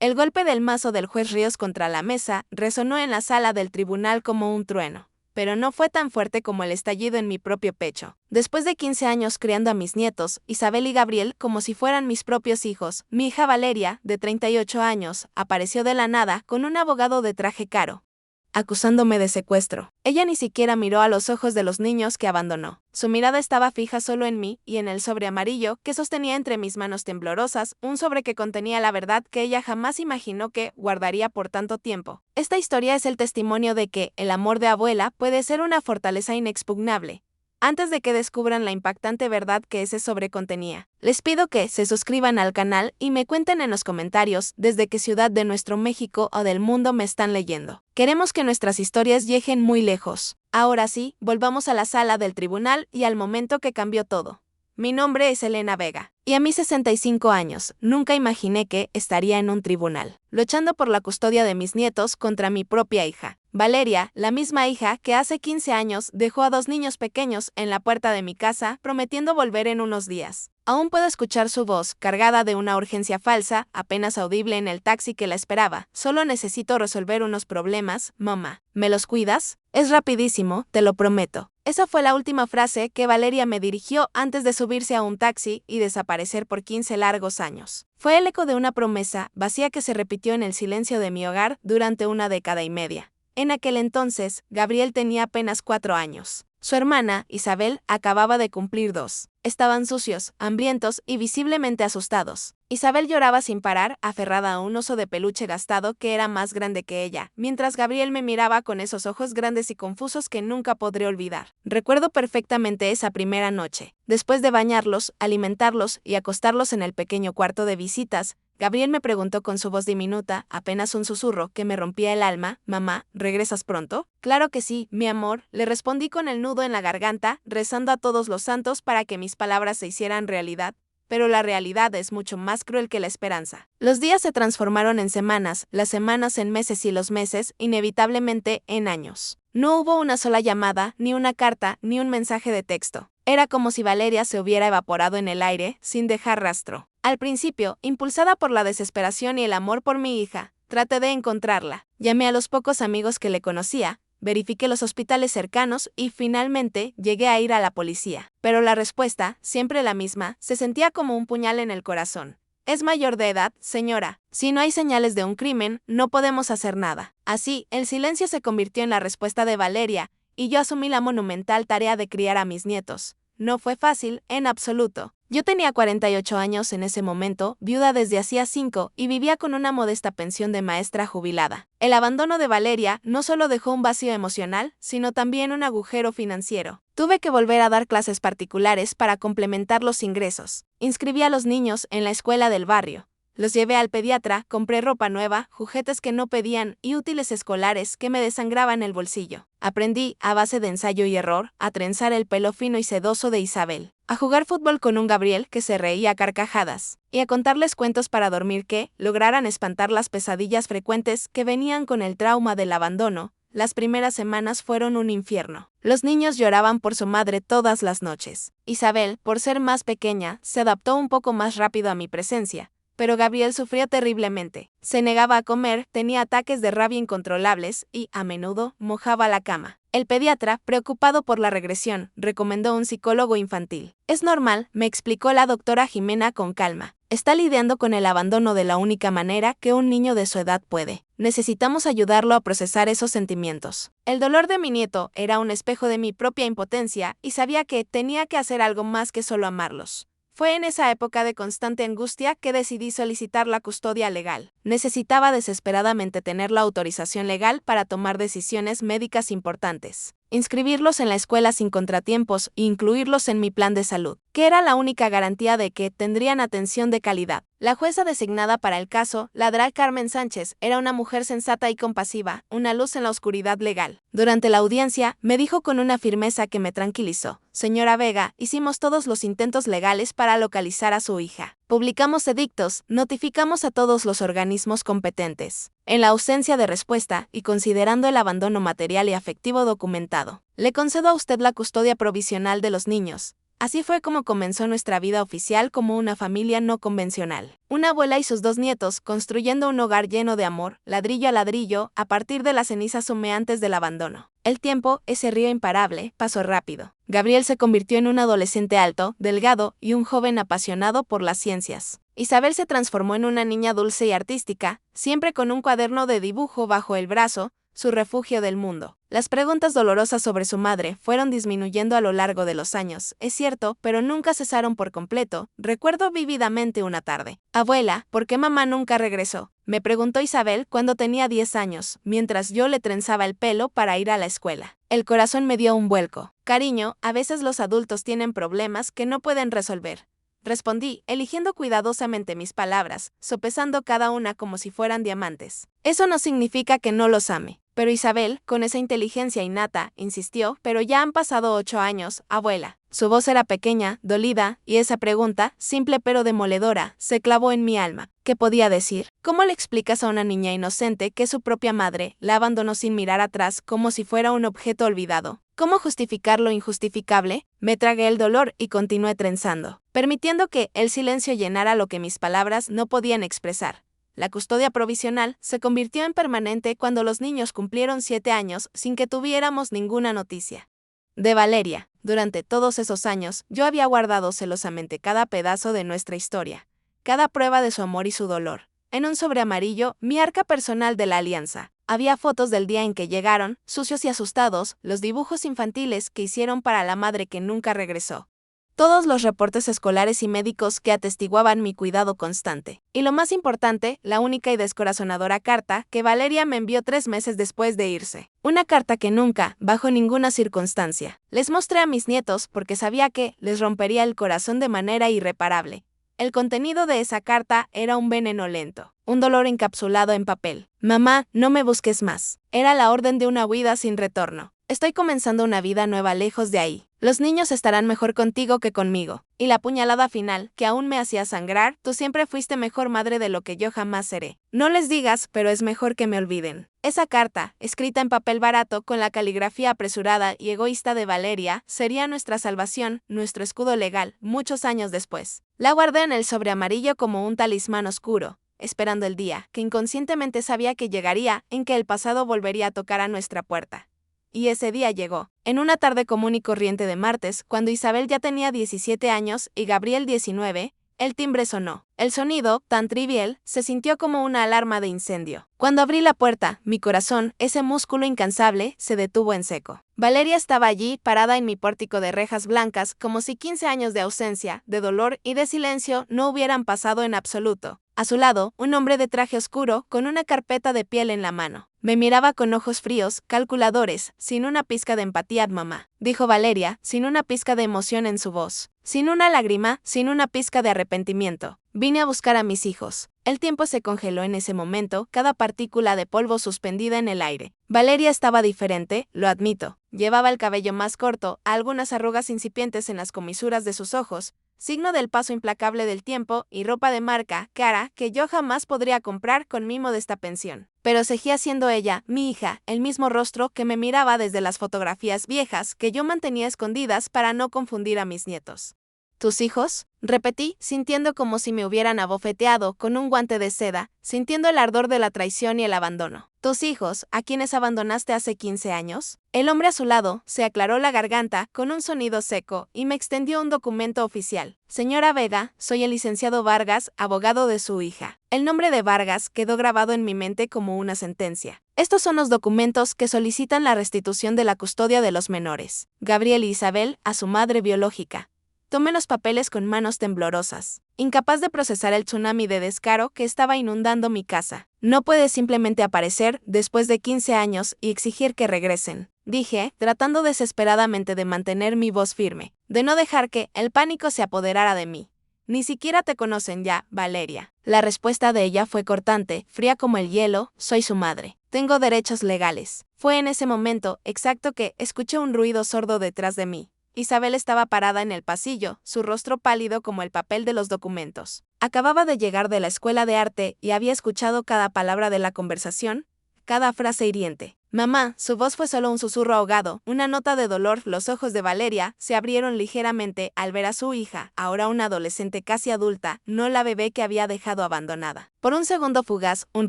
El golpe del mazo del juez Ríos contra la mesa resonó en la sala del tribunal como un trueno, pero no fue tan fuerte como el estallido en mi propio pecho. Después de 15 años criando a mis nietos, Isabel y Gabriel, como si fueran mis propios hijos, mi hija Valeria, de 38 años, apareció de la nada con un abogado de traje caro, acusándome de secuestro. Ella ni siquiera miró a los ojos de los niños que abandonó. Su mirada estaba fija solo en mí y en el sobre amarillo que sostenía entre mis manos temblorosas, un sobre que contenía la verdad que ella jamás imaginó que guardaría por tanto tiempo. Esta historia es el testimonio de que el amor de abuela puede ser una fortaleza inexpugnable, antes de que descubran la impactante verdad que ese sobre contenía. Les pido que se suscriban al canal y me cuenten en los comentarios desde qué ciudad de nuestro México o del mundo me están leyendo. Queremos que nuestras historias lleguen muy lejos. Ahora sí, volvamos a la sala del tribunal y al momento que cambió todo. Mi nombre es Elena Vega, y a mis 65 años, nunca imaginé que estaría en un tribunal, luchando por la custodia de mis nietos contra mi propia hija. Valeria, la misma hija que hace 15 años dejó a 2 niños pequeños en la puerta de mi casa, prometiendo volver en unos días. Aún puedo escuchar su voz, cargada de una urgencia falsa, apenas audible en el taxi que la esperaba. Solo necesito resolver unos problemas, mamá. ¿Me los cuidas? Es rapidísimo, te lo prometo. Esa fue la última frase que Valeria me dirigió antes de subirse a un taxi y desaparecer por 15 largos años. Fue el eco de una promesa vacía que se repitió en el silencio de mi hogar durante una década y media. En aquel entonces, Gabriel tenía apenas 4 años. Su hermana, Isabel, acababa de cumplir 2. Estaban sucios, hambrientos y visiblemente asustados. Isabel lloraba sin parar, aferrada a un oso de peluche gastado que era más grande que ella, mientras Gabriel me miraba con esos ojos grandes y confusos que nunca podré olvidar. Recuerdo perfectamente esa primera noche. Después de bañarlos, alimentarlos y acostarlos en el pequeño cuarto de visitas, Gabriel me preguntó con su voz diminuta, apenas un susurro que me rompía el alma: «Mamá, ¿regresas pronto?» «Claro que sí, mi amor», le respondí con el nudo en la garganta, rezando a todos los santos para que mis palabras se hicieran realidad. Pero la realidad es mucho más cruel que la esperanza. Los días se transformaron en semanas, las semanas en meses y los meses, inevitablemente, en años. No hubo una sola llamada, ni una carta, ni un mensaje de texto. Era como si Valeria se hubiera evaporado en el aire, sin dejar rastro. Al principio, impulsada por la desesperación y el amor por mi hija, traté de encontrarla. Llamé a los pocos amigos que le conocía, verifiqué los hospitales cercanos y finalmente llegué a ir a la policía. Pero la respuesta, siempre la misma, se sentía como un puñal en el corazón. «Es mayor de edad, señora. Si no hay señales de un crimen, no podemos hacer nada». Así, el silencio se convirtió en la respuesta de Valeria, y yo asumí la monumental tarea de criar a mis nietos. No fue fácil, en absoluto. Yo tenía 48 años en ese momento, viuda desde hacía 5, y vivía con una modesta pensión de maestra jubilada. El abandono de Valeria no solo dejó un vacío emocional, sino también un agujero financiero. Tuve que volver a dar clases particulares para complementar los ingresos. Inscribí a los niños en la escuela del barrio. Los llevé al pediatra, compré ropa nueva, juguetes que no pedían y útiles escolares que me desangraban el bolsillo. Aprendí, a base de ensayo y error, a trenzar el pelo fino y sedoso de Isabel, a jugar fútbol con un Gabriel que se reía a carcajadas, y a contarles cuentos para dormir que lograran espantar las pesadillas frecuentes que venían con el trauma del abandono. Las primeras semanas fueron un infierno. Los niños lloraban por su madre todas las noches. Isabel, por ser más pequeña, se adaptó un poco más rápido a mi presencia, pero Gabriel sufría terriblemente. Se negaba a comer, tenía ataques de rabia incontrolables y, a menudo, mojaba la cama. El pediatra, preocupado por la regresión, recomendó un psicólogo infantil. «Es normal», me explicó la doctora Jimena con calma. «Está lidiando con el abandono de la única manera que un niño de su edad puede. Necesitamos ayudarlo a procesar esos sentimientos». El dolor de mi nieto era un espejo de mi propia impotencia y sabía que tenía que hacer algo más que solo amarlos. Fue en esa época de constante angustia que decidí solicitar la custodia legal. Necesitaba desesperadamente tener la autorización legal para tomar decisiones médicas importantes, inscribirlos en la escuela sin contratiempos e incluirlos en mi plan de salud, que era la única garantía de que tendrían atención de calidad. La jueza designada para el caso, la Dra. Carmen Sánchez, era una mujer sensata y compasiva, una luz en la oscuridad legal. Durante la audiencia, me dijo con una firmeza que me tranquilizó: «Señora Vega, hicimos todos los intentos legales para localizar a su hija. Publicamos edictos, notificamos a todos los organismos competentes. En la ausencia de respuesta, y considerando el abandono material y afectivo documentado, le concedo a usted la custodia provisional de los niños. Así fue como comenzó nuestra vida oficial como una familia no convencional. Una abuela y sus 2 nietos construyendo un hogar lleno de amor, ladrillo a ladrillo, a partir de las cenizas humeantes del abandono. El tiempo, ese río imparable, pasó rápido. Gabriel se convirtió en un adolescente alto, delgado y un joven apasionado por las ciencias. Isabel se transformó en una niña dulce y artística, siempre con un cuaderno de dibujo bajo el brazo, su refugio del mundo. Las preguntas dolorosas sobre su madre fueron disminuyendo a lo largo de los años, es cierto, pero nunca cesaron por completo. Recuerdo vívidamente una tarde. Abuela, ¿por qué mamá nunca regresó?, me preguntó Isabel cuando tenía 10 años, mientras yo le trenzaba el pelo para ir a la escuela. El corazón me dio un vuelco. Cariño, a veces los adultos tienen problemas que no pueden resolver. Respondí, eligiendo cuidadosamente mis palabras, sopesando cada una como si fueran diamantes. Eso no significa que no los ame. Pero Isabel, con esa inteligencia innata, insistió, pero ya han pasado 8 años, abuela. Su voz era pequeña, dolida, y esa pregunta, simple pero demoledora, se clavó en mi alma. ¿Qué podía decir? ¿Cómo le explicas a una niña inocente que su propia madre la abandonó sin mirar atrás como si fuera un objeto olvidado? ¿Cómo justificar lo injustificable? Me tragué el dolor y continué trenzando, permitiendo que el silencio llenara lo que mis palabras no podían expresar. La custodia provisional se convirtió en permanente cuando los niños cumplieron 7 años sin que tuviéramos ninguna noticia de Valeria. Durante todos esos años, yo había guardado celosamente cada pedazo de nuestra historia, cada prueba de su amor y su dolor. En un sobre amarillo, mi arca personal de la alianza. Había fotos del día en que llegaron, sucios y asustados, los dibujos infantiles que hicieron para la madre que nunca regresó. Todos los reportes escolares y médicos que atestiguaban mi cuidado constante. Y lo más importante, la única y descorazonadora carta que Valeria me envió 3 meses después de irse. Una carta que nunca, bajo ninguna circunstancia, les mostré a mis nietos porque sabía que les rompería el corazón de manera irreparable. El contenido de esa carta era un veneno lento, un dolor encapsulado en papel. Mamá, no me busques más. Era la orden de una huida sin retorno. Estoy comenzando una vida nueva lejos de ahí. Los niños estarán mejor contigo que conmigo. Y la puñalada final, que aún me hacía sangrar, tú siempre fuiste mejor madre de lo que yo jamás seré. No les digas, pero es mejor que me olviden. Esa carta, escrita en papel barato con la caligrafía apresurada y egoísta de Valeria, sería nuestra salvación, nuestro escudo legal, muchos años después. La guardé en el sobre amarillo como un talismán oscuro, esperando el día, que inconscientemente sabía que llegaría, en que el pasado volvería a tocar a nuestra puerta. Y ese día llegó, en una tarde común y corriente de martes, cuando Isabel ya tenía 17 años y Gabriel 19, el timbre sonó. El sonido, tan trivial, se sintió como una alarma de incendio. Cuando abrí la puerta, mi corazón, ese músculo incansable, se detuvo en seco. Valeria estaba allí, parada en mi pórtico de rejas blancas, como si 15 años de ausencia, de dolor y de silencio no hubieran pasado en absoluto. A su lado, un hombre de traje oscuro, con una carpeta de piel en la mano. Me miraba con ojos fríos, calculadores, sin una pizca de empatía, mamá, dijo Valeria, sin una pizca de emoción en su voz, sin una lágrima, sin una pizca de arrepentimiento. Vine a buscar a mis hijos. El tiempo se congeló en ese momento, cada partícula de polvo suspendida en el aire. Valeria estaba diferente, lo admito. Llevaba el cabello más corto, algunas arrugas incipientes en las comisuras de sus ojos, signo del paso implacable del tiempo, y ropa de marca, cara, que yo jamás podría comprar con mi modesta pensión. Pero seguía siendo ella, mi hija, el mismo rostro que me miraba desde las fotografías viejas que yo mantenía escondidas para no confundir a mis nietos. ¿Tus hijos?, repetí, sintiendo como si me hubieran abofeteado con un guante de seda, sintiendo el ardor de la traición y el abandono. ¿Tus hijos, a quienes abandonaste hace 15 años? El hombre a su lado se aclaró la garganta con un sonido seco y me extendió un documento oficial. Señora Vega, soy el licenciado Vargas, abogado de su hija. El nombre de Vargas quedó grabado en mi mente como una sentencia. Estos son los documentos que solicitan la restitución de la custodia de los menores. Gabriel y Isabel a su madre biológica. Tomé los papeles con manos temblorosas, incapaz de procesar el tsunami de descaro que estaba inundando mi casa. No puedes simplemente aparecer después de 15 años y exigir que regresen, dije, tratando desesperadamente de mantener mi voz firme, de no dejar que el pánico se apoderara de mí. Ni siquiera te conocen ya, Valeria. La respuesta de ella fue cortante, fría como el hielo, soy su madre. Tengo derechos legales. Fue en ese momento exacto que escuché un ruido sordo detrás de mí. Isabel estaba parada en el pasillo, su rostro pálido como el papel de los documentos. Acababa de llegar de la escuela de arte y había escuchado cada palabra de la conversación, cada frase hiriente. Mamá, su voz fue solo un susurro ahogado, una nota de dolor. Los ojos de Valeria se abrieron ligeramente al ver a su hija, ahora una adolescente casi adulta, no la bebé que había dejado abandonada. Por un segundo fugaz, un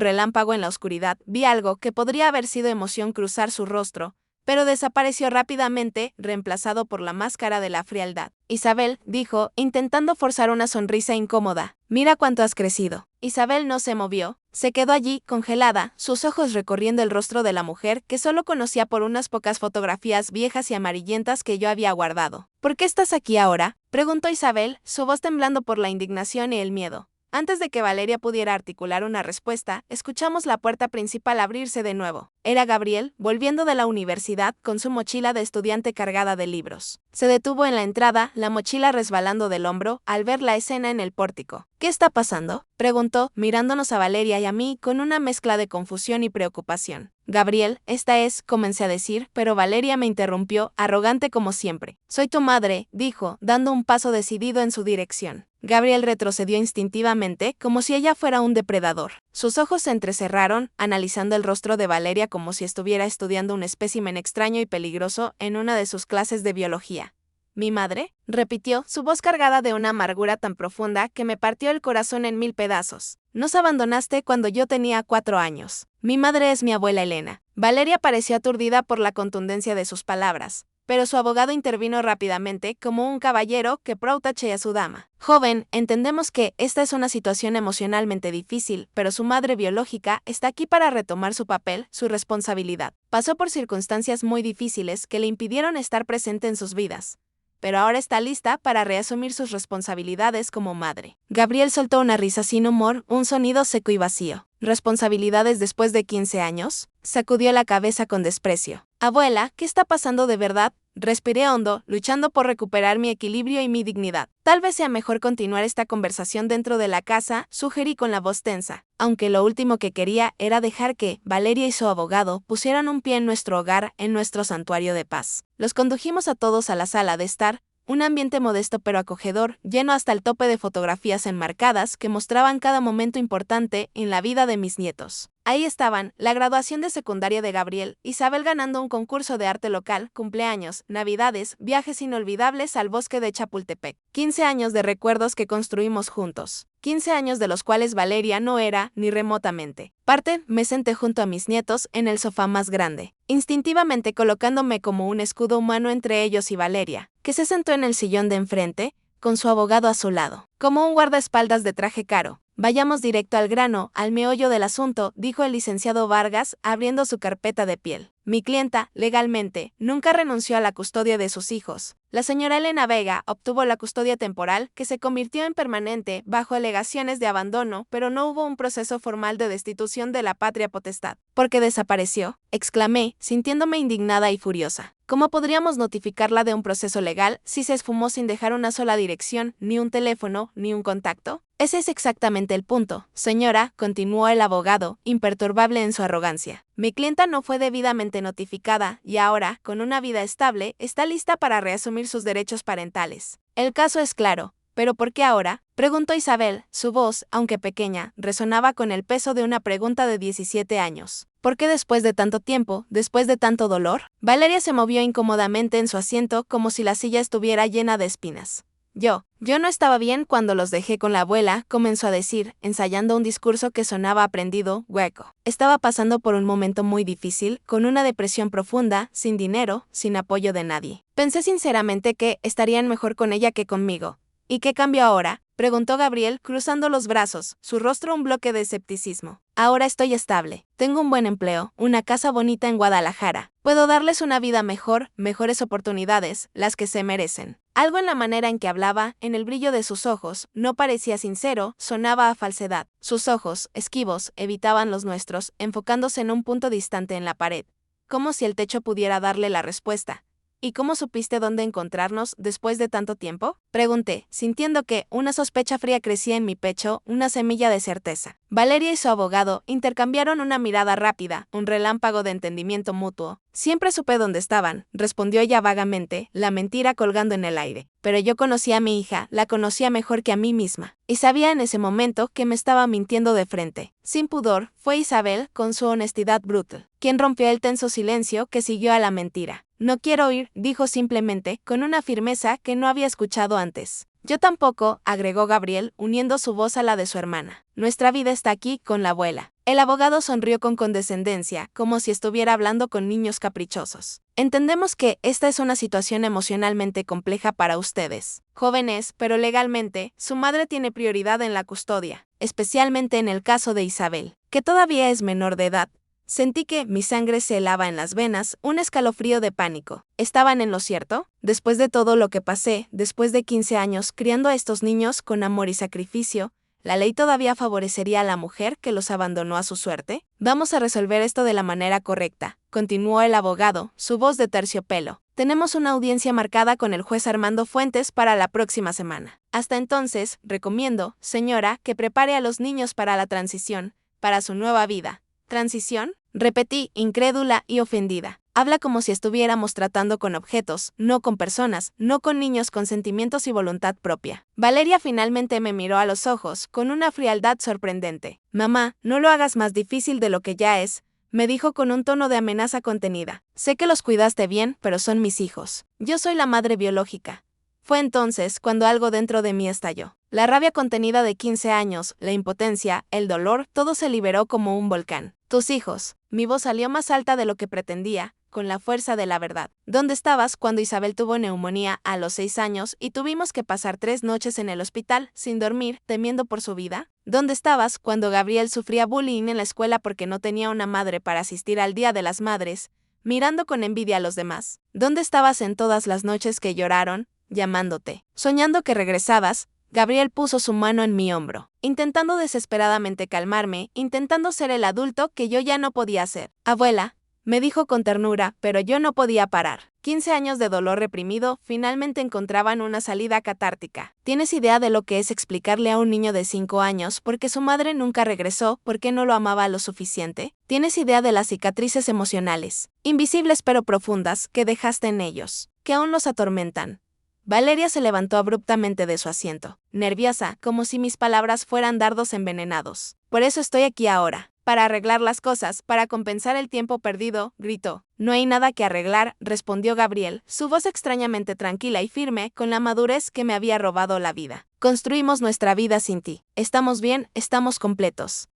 relámpago en la oscuridad, vi algo que podría haber sido emoción cruzar su rostro, pero desapareció rápidamente, reemplazado por la máscara de la frialdad. Isabel, dijo, intentando forzar una sonrisa incómoda, mira cuánto has crecido. Isabel no se movió, se quedó allí, congelada, sus ojos recorriendo el rostro de la mujer que solo conocía por unas pocas fotografías viejas y amarillentas que yo había guardado. ¿Por qué estás aquí ahora?, preguntó Isabel, su voz temblando por la indignación y el miedo. Antes de que Valeria pudiera articular una respuesta, escuchamos la puerta principal abrirse de nuevo. Era Gabriel, volviendo de la universidad con su mochila de estudiante cargada de libros. Se detuvo en la entrada, la mochila resbalando del hombro, al ver la escena en el pórtico. ¿Qué está pasando?, preguntó, mirándonos a Valeria y a mí con una mezcla de confusión y preocupación. Gabriel, esta es, comencé a decir, pero Valeria me interrumpió, arrogante como siempre. Soy tu madre, dijo, dando un paso decidido en su dirección. Gabriel retrocedió instintivamente, como si ella fuera un depredador. Sus ojos se entrecerraron, analizando el rostro de Valeria como si estuviera estudiando un espécimen extraño y peligroso en una de sus clases de biología. ¿Mi madre?, repitió, su voz cargada de una amargura tan profunda que me partió el corazón en 1000 pedazos. Nos abandonaste cuando yo tenía 4 años. Mi madre es mi abuela Elena. Valeria pareció aturdida por la contundencia de sus palabras, pero su abogado intervino rápidamente como un caballero que protege a su dama. Joven, entendemos que esta es una situación emocionalmente difícil, pero su madre biológica está aquí para retomar su papel, su responsabilidad. Pasó por circunstancias muy difíciles que le impidieron estar presente en sus vidas, pero ahora está lista para reasumir sus responsabilidades como madre. Gabriel soltó una risa sin humor, un sonido seco y vacío. ¿Responsabilidades después de 15 años? Sacudió la cabeza con desprecio. Abuela, ¿qué está pasando de verdad? Respiré hondo, luchando por recuperar mi equilibrio y mi dignidad. Tal vez sea mejor continuar esta conversación dentro de la casa, sugerí con la voz tensa, aunque lo último que quería era dejar que Valeria y su abogado pusieran un pie en nuestro hogar, en nuestro santuario de paz. Los condujimos a todos a la sala de estar, un ambiente modesto pero acogedor, lleno hasta el tope de fotografías enmarcadas que mostraban cada momento importante en la vida de mis nietos. Ahí estaban, la graduación de secundaria de Gabriel, Isabel ganando un concurso de arte local, cumpleaños, navidades, viajes inolvidables al bosque de Chapultepec. 15 años de recuerdos que construimos juntos. 15 años de los cuales Valeria no era, ni remotamente parte. Me senté junto a mis nietos en el sofá más grande, instintivamente colocándome como un escudo humano entre ellos y Valeria, que se sentó en el sillón de enfrente, con su abogado a su lado, como un guardaespaldas de traje caro. Vayamos directo al grano, al meollo del asunto, dijo el licenciado Vargas, abriendo su carpeta de piel. Mi clienta, legalmente, nunca renunció a la custodia de sus hijos. La señora Elena Vega obtuvo la custodia temporal, que se convirtió en permanente, bajo alegaciones de abandono, pero no hubo un proceso formal de destitución de la patria potestad. ¿Por qué desapareció?, exclamé, sintiéndome indignada y furiosa. ¿Cómo podríamos notificarla de un proceso legal si se esfumó sin dejar una sola dirección, ni un teléfono, ni un contacto? Ese es exactamente el punto, señora, continuó el abogado, imperturbable en su arrogancia. Mi clienta no fue debidamente notificada y ahora, con una vida estable, está lista para reasumir sus derechos parentales. El caso es claro, ¿pero por qué ahora?, preguntó Isabel. Su voz, aunque pequeña, resonaba con el peso de una pregunta de 17 años. ¿Por qué después de tanto tiempo, después de tanto dolor? Valeria se movió incómodamente en su asiento como si la silla estuviera llena de espinas. Yo no estaba bien cuando los dejé con la abuela, comenzó a decir, ensayando un discurso que sonaba aprendido, hueco. Estaba pasando por un momento muy difícil, con una depresión profunda, sin dinero, sin apoyo de nadie. Pensé sinceramente que estarían mejor con ella que conmigo. ¿Y qué cambió ahora?, preguntó Gabriel, cruzando los brazos, su rostro un bloque de escepticismo. Ahora estoy estable. Tengo un buen empleo, una casa bonita en Guadalajara. Puedo darles una vida mejor, mejores oportunidades, las que se merecen. Algo en la manera en que hablaba, en el brillo de sus ojos, no parecía sincero, sonaba a falsedad. Sus ojos, esquivos, evitaban los nuestros, enfocándose en un punto distante en la pared, como si el techo pudiera darle la respuesta. ¿Y cómo supiste dónde encontrarnos después de tanto tiempo?, pregunté, sintiendo que una sospecha fría crecía en mi pecho, una semilla de certeza. Valeria y su abogado intercambiaron una mirada rápida, un relámpago de entendimiento mutuo. Siempre supe dónde estaban, respondió ella vagamente, la mentira colgando en el aire. Pero yo conocía a mi hija, la conocía mejor que a mí misma. Y sabía en ese momento que me estaba mintiendo de frente. Sin pudor, fue Isabel, con su honestidad brutal, quien rompió el tenso silencio que siguió a la mentira. No quiero oír, dijo simplemente, con una firmeza que no había escuchado antes. Yo tampoco, agregó Gabriel, uniendo su voz a la de su hermana. Nuestra vida está aquí, con la abuela. El abogado sonrió con condescendencia, como si estuviera hablando con niños caprichosos. Entendemos que esta es una situación emocionalmente compleja para ustedes, jóvenes, pero legalmente, su madre tiene prioridad en la custodia, especialmente en el caso de Isabel, que todavía es menor de edad. Sentí que mi sangre se helaba en las venas, un escalofrío de pánico. ¿Estaban en lo cierto? Después de todo lo que pasé, después de 15 años criando a estos niños con amor y sacrificio, ¿la ley todavía favorecería a la mujer que los abandonó a su suerte? Vamos a resolver esto de la manera correcta, continuó el abogado, su voz de terciopelo. Tenemos una audiencia marcada con el juez Armando Fuentes para la próxima semana. Hasta entonces, recomiendo, señora, que prepare a los niños para la transición, para su nueva vida. ¿Transición? Repetí, incrédula y ofendida. Habla como si estuviéramos tratando con objetos, no con personas, no con niños con sentimientos y voluntad propia. Valeria finalmente me miró a los ojos, con una frialdad sorprendente. Mamá, no lo hagas más difícil de lo que ya es, me dijo con un tono de amenaza contenida. Sé que los cuidaste bien, pero son mis hijos. Yo soy la madre biológica. Fue entonces cuando algo dentro de mí estalló. La rabia contenida de 15 años, la impotencia, el dolor, todo se liberó como un volcán. Tus hijos. Mi voz salió más alta de lo que pretendía, con la fuerza de la verdad. ¿Dónde estabas cuando Isabel tuvo neumonía a los 6 años y tuvimos que pasar 3 noches en el hospital, sin dormir, temiendo por su vida? ¿Dónde estabas cuando Gabriel sufría bullying en la escuela porque no tenía una madre para asistir al Día de las Madres, mirando con envidia a los demás? ¿Dónde estabas en todas las noches que lloraron, llamándote, soñando que regresabas? Gabriel puso su mano en mi hombro, intentando desesperadamente calmarme, intentando ser el adulto que yo ya no podía ser. Abuela, me dijo con ternura, pero yo no podía parar. 15 años de dolor reprimido finalmente encontraban una salida catártica. ¿Tienes idea de lo que es explicarle a un niño de 5 años por qué su madre nunca regresó, por qué no lo amaba lo suficiente? ¿Tienes idea de las cicatrices emocionales, invisibles pero profundas, que dejaste en ellos, que aún los atormentan? Valeria se levantó abruptamente de su asiento, nerviosa, como si mis palabras fueran dardos envenenados. Por eso estoy aquí ahora, para arreglar las cosas, para compensar el tiempo perdido, gritó. No hay nada que arreglar, respondió Gabriel, su voz extrañamente tranquila y firme, con la madurez que me había robado la vida. Construimos nuestra vida sin ti. Estamos bien, estamos completos.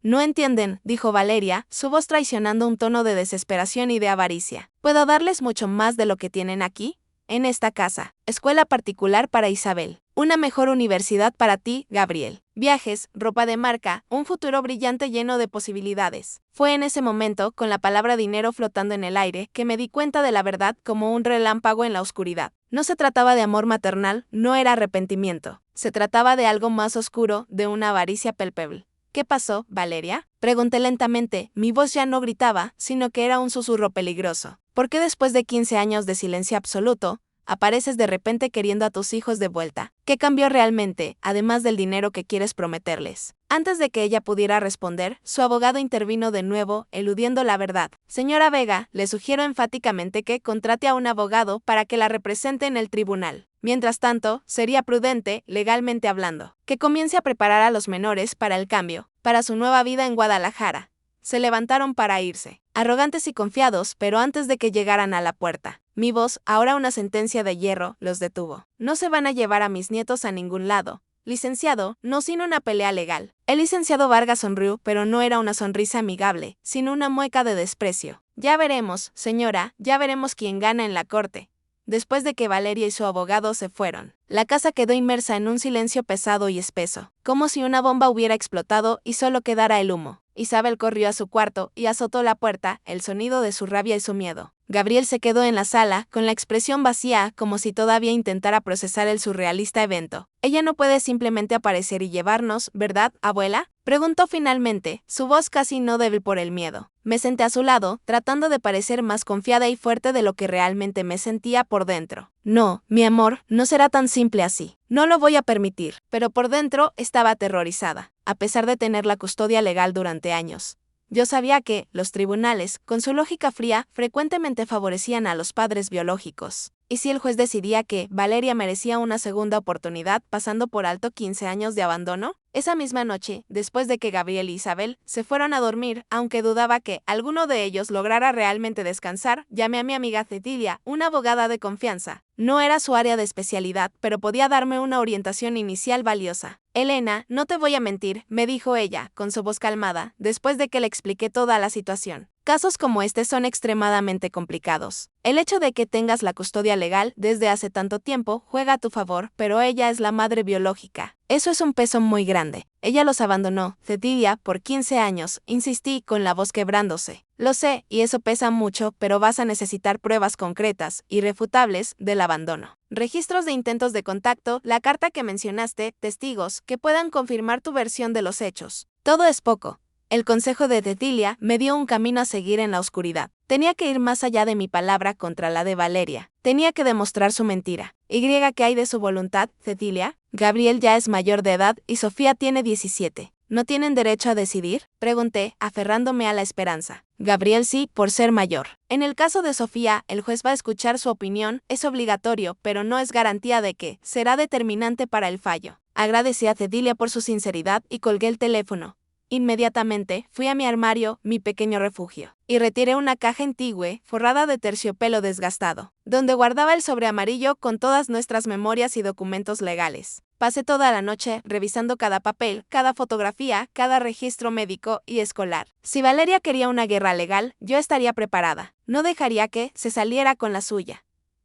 No entienden, dijo Valeria, su voz traicionando un tono de desesperación y de avaricia. ¿Puedo darles mucho más de lo que tienen aquí? En esta casa, escuela particular para Isabel, una mejor universidad para ti, Gabriel, viajes, ropa de marca, un futuro brillante lleno de posibilidades. Fue en ese momento, con la palabra dinero flotando en el aire, que me di cuenta de la verdad como un relámpago en la oscuridad. No se trataba de amor maternal, no era arrepentimiento. Se trataba de algo más oscuro, de una avaricia palpable. ¿Qué pasó, Valeria? Pregunté lentamente, mi voz ya no gritaba, sino que era un susurro peligroso. ¿Por qué después de 15 años de silencio absoluto, apareces de repente queriendo a tus hijos de vuelta? ¿Qué cambió realmente, además del dinero que quieres prometerles? Antes de que ella pudiera responder, su abogado intervino de nuevo, eludiendo la verdad. Señora Vega, le sugiero enfáticamente que contrate a un abogado para que la represente en el tribunal. Mientras tanto, sería prudente, legalmente hablando, que comience a preparar a los menores para el cambio, para su nueva vida en Guadalajara. Se levantaron para irse, arrogantes y confiados, pero antes de que llegaran a la puerta, mi voz, ahora una sentencia de hierro, los detuvo. No se van a llevar a mis nietos a ningún lado. Licenciado, no sin una pelea legal. El licenciado Vargas sonrió, pero no era una sonrisa amigable, sino una mueca de desprecio. Ya veremos, señora, ya veremos quién gana en la corte. Después de que Valeria y su abogado se fueron, la casa quedó inmersa en un silencio pesado y espeso, como si una bomba hubiera explotado y solo quedara el humo. Isabel corrió a su cuarto y azotó la puerta, el sonido de su rabia y su miedo. Gabriel se quedó en la sala, con la expresión vacía, como si todavía intentara procesar el surrealista evento. Ella no puede simplemente aparecer y llevarnos, ¿verdad, abuela? Preguntó finalmente, su voz casi no débil por el miedo. Me senté a su lado, tratando de parecer más confiada y fuerte de lo que realmente me sentía por dentro. No, mi amor, no será tan simple así. No lo voy a permitir. Pero por dentro estaba aterrorizada, a pesar de tener la custodia legal durante años. Yo sabía que los tribunales, con su lógica fría, frecuentemente favorecían a los padres biológicos. ¿Y si el juez decidía que Valeria merecía una segunda oportunidad pasando por alto 15 años de abandono? Esa misma noche, después de que Gabriel y Isabel se fueron a dormir, aunque dudaba que alguno de ellos lograra realmente descansar, llamé a mi amiga Cecilia, una abogada de confianza. No era su área de especialidad, pero podía darme una orientación inicial valiosa. Elena, no te voy a mentir, me dijo ella, con su voz calmada, después de que le expliqué toda la situación. Casos como este son extremadamente complicados. El hecho de que tengas la custodia legal desde hace tanto tiempo juega a tu favor, pero ella es la madre biológica. Eso es un peso muy grande. Ella los abandonó, Cecilia, por 15 años, insistí con la voz quebrándose. Lo sé, y eso pesa mucho, pero vas a necesitar pruebas concretas, irrefutables, del abandono. Registros de intentos de contacto, la carta que mencionaste, testigos, que puedan confirmar tu versión de los hechos. Todo es poco. El consejo de Cecilia me dio un camino a seguir en la oscuridad. Tenía que ir más allá de mi palabra contra la de Valeria. Tenía que demostrar su mentira. ¿Y qué hay de su voluntad, Cecilia? Gabriel ya es mayor de edad y Sofía tiene 17. ¿No tienen derecho a decidir? Pregunté, aferrándome a la esperanza. Gabriel sí, por ser mayor. En el caso de Sofía, el juez va a escuchar su opinión, es obligatorio, pero no es garantía de que será determinante para el fallo. Agradecí a Cecilia por su sinceridad y colgué el teléfono. Inmediatamente fui a mi armario, mi pequeño refugio, y retiré una caja antigua, forrada de terciopelo desgastado, donde guardaba el sobre amarillo con todas nuestras memorias y documentos legales. Pasé toda la noche revisando cada papel, cada fotografía, cada registro médico y escolar. Si Valeria quería una guerra legal, yo estaría preparada. No dejaría que se saliera con la suya.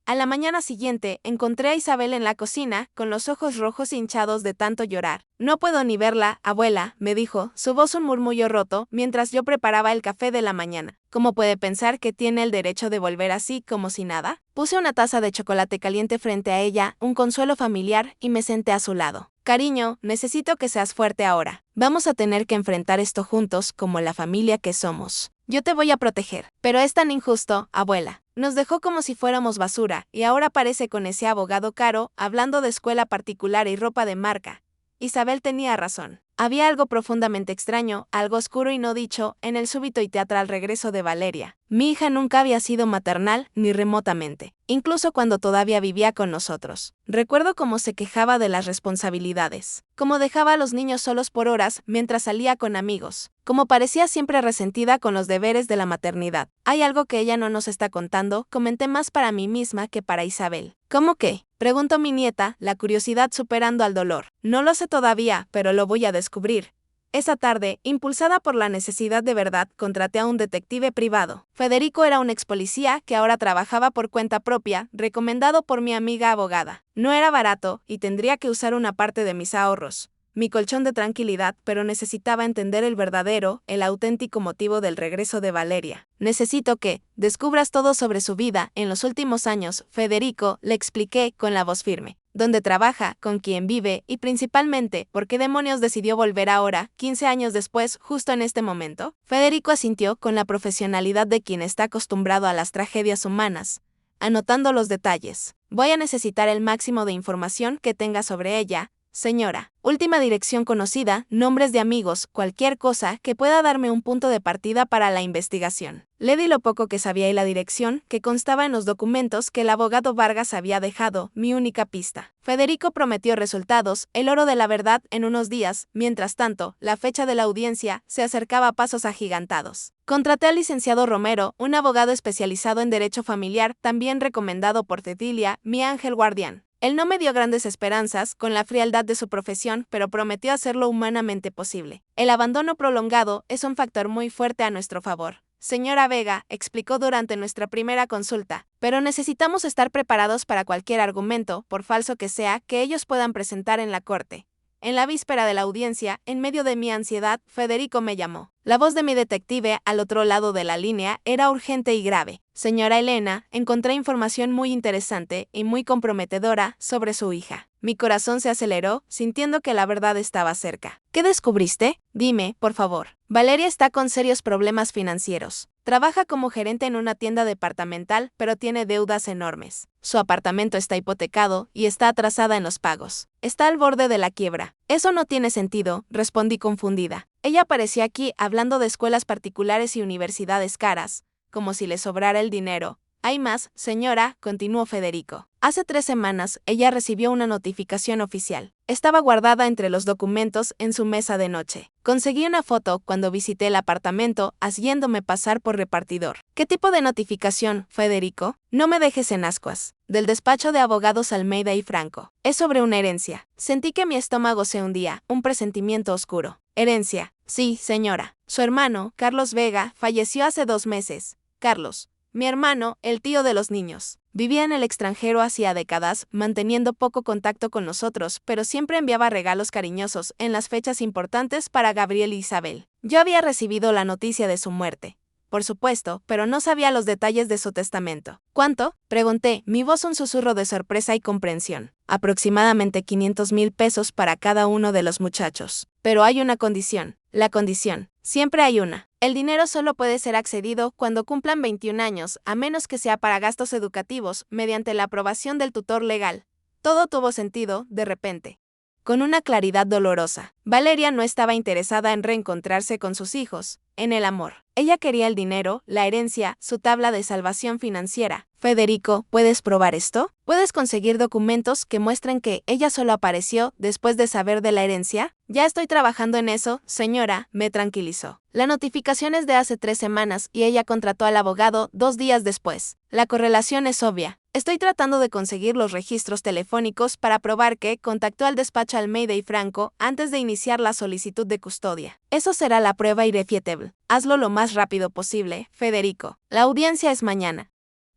A la mañana siguiente, encontré a Isabel en la cocina, con los ojos rojos hinchados de tanto llorar. No puedo ni verla, abuela, me dijo, su voz un murmullo roto, mientras yo preparaba el café de la mañana. ¿Cómo puede pensar que tiene el derecho de volver así, como si nada? Puse una taza de chocolate caliente frente a ella, un consuelo familiar, y me senté a su lado. Cariño, necesito que seas fuerte ahora. Vamos a tener que enfrentar esto juntos, como la familia que somos. Yo te voy a proteger. Pero es tan injusto, abuela. Nos dejó como si fuéramos basura, y ahora parece con ese abogado caro, hablando de escuela particular y ropa de marca. Isabel tenía razón. Había algo profundamente extraño, algo oscuro y no dicho, en el súbito y teatral regreso de Valeria. Mi hija nunca había sido maternal, ni remotamente, incluso cuando todavía vivía con nosotros. Recuerdo cómo se quejaba de las responsabilidades, cómo dejaba a los niños solos por horas mientras salía con amigos, cómo parecía siempre resentida con los deberes de la maternidad. Hay algo que ella no nos está contando, comenté más para mí misma que para Isabel. ¿Cómo qué? Preguntó mi nieta, la curiosidad superando al dolor. No lo sé todavía, pero lo voy a descubrir. Esa tarde, impulsada por la necesidad de verdad, contraté a un detective privado. Federico era un ex policía que ahora trabajaba por cuenta propia, recomendado por mi amiga abogada. No era barato y tendría que usar una parte de mis ahorros, mi colchón de tranquilidad, pero necesitaba entender el verdadero, el auténtico motivo del regreso de Valeria. Necesito que descubras todo sobre su vida en los últimos años, Federico, le expliqué con la voz firme. Dónde trabaja, con quién vive y principalmente, ¿por qué demonios decidió volver ahora, 15 años después, justo en este momento? Federico asintió con la profesionalidad de quien está acostumbrado a las tragedias humanas, anotando los detalles. Voy a necesitar el máximo de información que tenga sobre ella, señora. Última dirección conocida, nombres de amigos, cualquier cosa que pueda darme un punto de partida para la investigación. Le di lo poco que sabía y la dirección, que constaba en los documentos que el abogado Vargas había dejado, mi única pista. Federico prometió resultados, el oro de la verdad, en unos días. Mientras tanto, la fecha de la audiencia se acercaba a pasos agigantados. Contraté al licenciado Romero, un abogado especializado en derecho familiar, también recomendado por Cecilia, mi ángel guardián. Él no me dio grandes esperanzas con la frialdad de su profesión, pero prometió hacerlo humanamente posible. El abandono prolongado es un factor muy fuerte a nuestro favor. Señora Vega, explicó durante nuestra primera consulta, pero necesitamos estar preparados para cualquier argumento, por falso que sea, que ellos puedan presentar en la corte. En la víspera de la audiencia, en medio de mi ansiedad, Federico me llamó. La voz de mi detective al otro lado de la línea era urgente y grave. Señora Elena, encontré información muy interesante y muy comprometedora sobre su hija. Mi corazón se aceleró, sintiendo que la verdad estaba cerca. ¿Qué descubriste? Dime, por favor. Valeria está con serios problemas financieros. Trabaja como gerente en una tienda departamental, pero tiene deudas enormes. Su apartamento está hipotecado y está atrasada en los pagos. Está al borde de la quiebra. Eso no tiene sentido, respondí confundida. Ella aparecía aquí hablando de escuelas particulares y universidades caras, como si le sobrara el dinero. Hay más, señora, continuó Federico. Hace 3 semanas, ella recibió una notificación oficial. Estaba guardada entre los documentos en su mesa de noche. Conseguí una foto cuando visité el apartamento, haciéndome pasar por repartidor. ¿Qué tipo de notificación, Federico? No me dejes en ascuas. Del despacho de abogados Almeida y Franco. Es sobre una herencia. Sentí que mi estómago se hundía, un presentimiento oscuro. Herencia. Sí, señora. Su hermano, Carlos Vega, falleció hace 2 meses. Carlos. Mi hermano, el tío de los niños, vivía en el extranjero hacía décadas, manteniendo poco contacto con nosotros, pero siempre enviaba regalos cariñosos en las fechas importantes para Gabriel y Isabel. Yo había recibido la noticia de su muerte, por supuesto, pero no sabía los detalles de su testamento. ¿Cuánto? Pregunté, mi voz un susurro de sorpresa y comprensión. Aproximadamente 500,000 pesos para cada uno de los muchachos. Pero hay una condición. La condición. Siempre hay una. El dinero solo puede ser accedido cuando cumplan 21 años, a menos que sea para gastos educativos, mediante la aprobación del tutor legal. Todo tuvo sentido, de repente. Con una claridad dolorosa. Valeria no estaba interesada en reencontrarse con sus hijos, en el amor. Ella quería el dinero, la herencia, su tabla de salvación financiera. Federico, ¿puedes probar esto? ¿Puedes conseguir documentos que muestren que ella solo apareció después de saber de la herencia? Ya estoy trabajando en eso, señora, me tranquilizó. La notificación es de hace 3 semanas y ella contrató al abogado 2 días después. La correlación es obvia. Estoy tratando de conseguir los registros telefónicos para probar que contactó al despacho Almeida y Franco antes de iniciar la solicitud de custodia. Eso será la prueba irrefutable. Hazlo lo más rápido posible, Federico. La audiencia es mañana.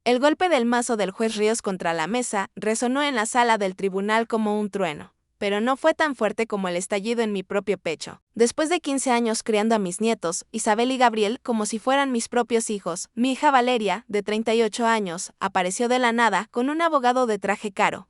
El golpe del mazo del juez Ríos contra la mesa resonó en la sala del tribunal como un trueno, pero no fue tan fuerte como el estallido en mi propio pecho. Después de 15 años criando a mis nietos, Isabel y Gabriel, como si fueran mis propios hijos, mi hija Valeria, de 38 años, apareció de la nada con un abogado de traje caro,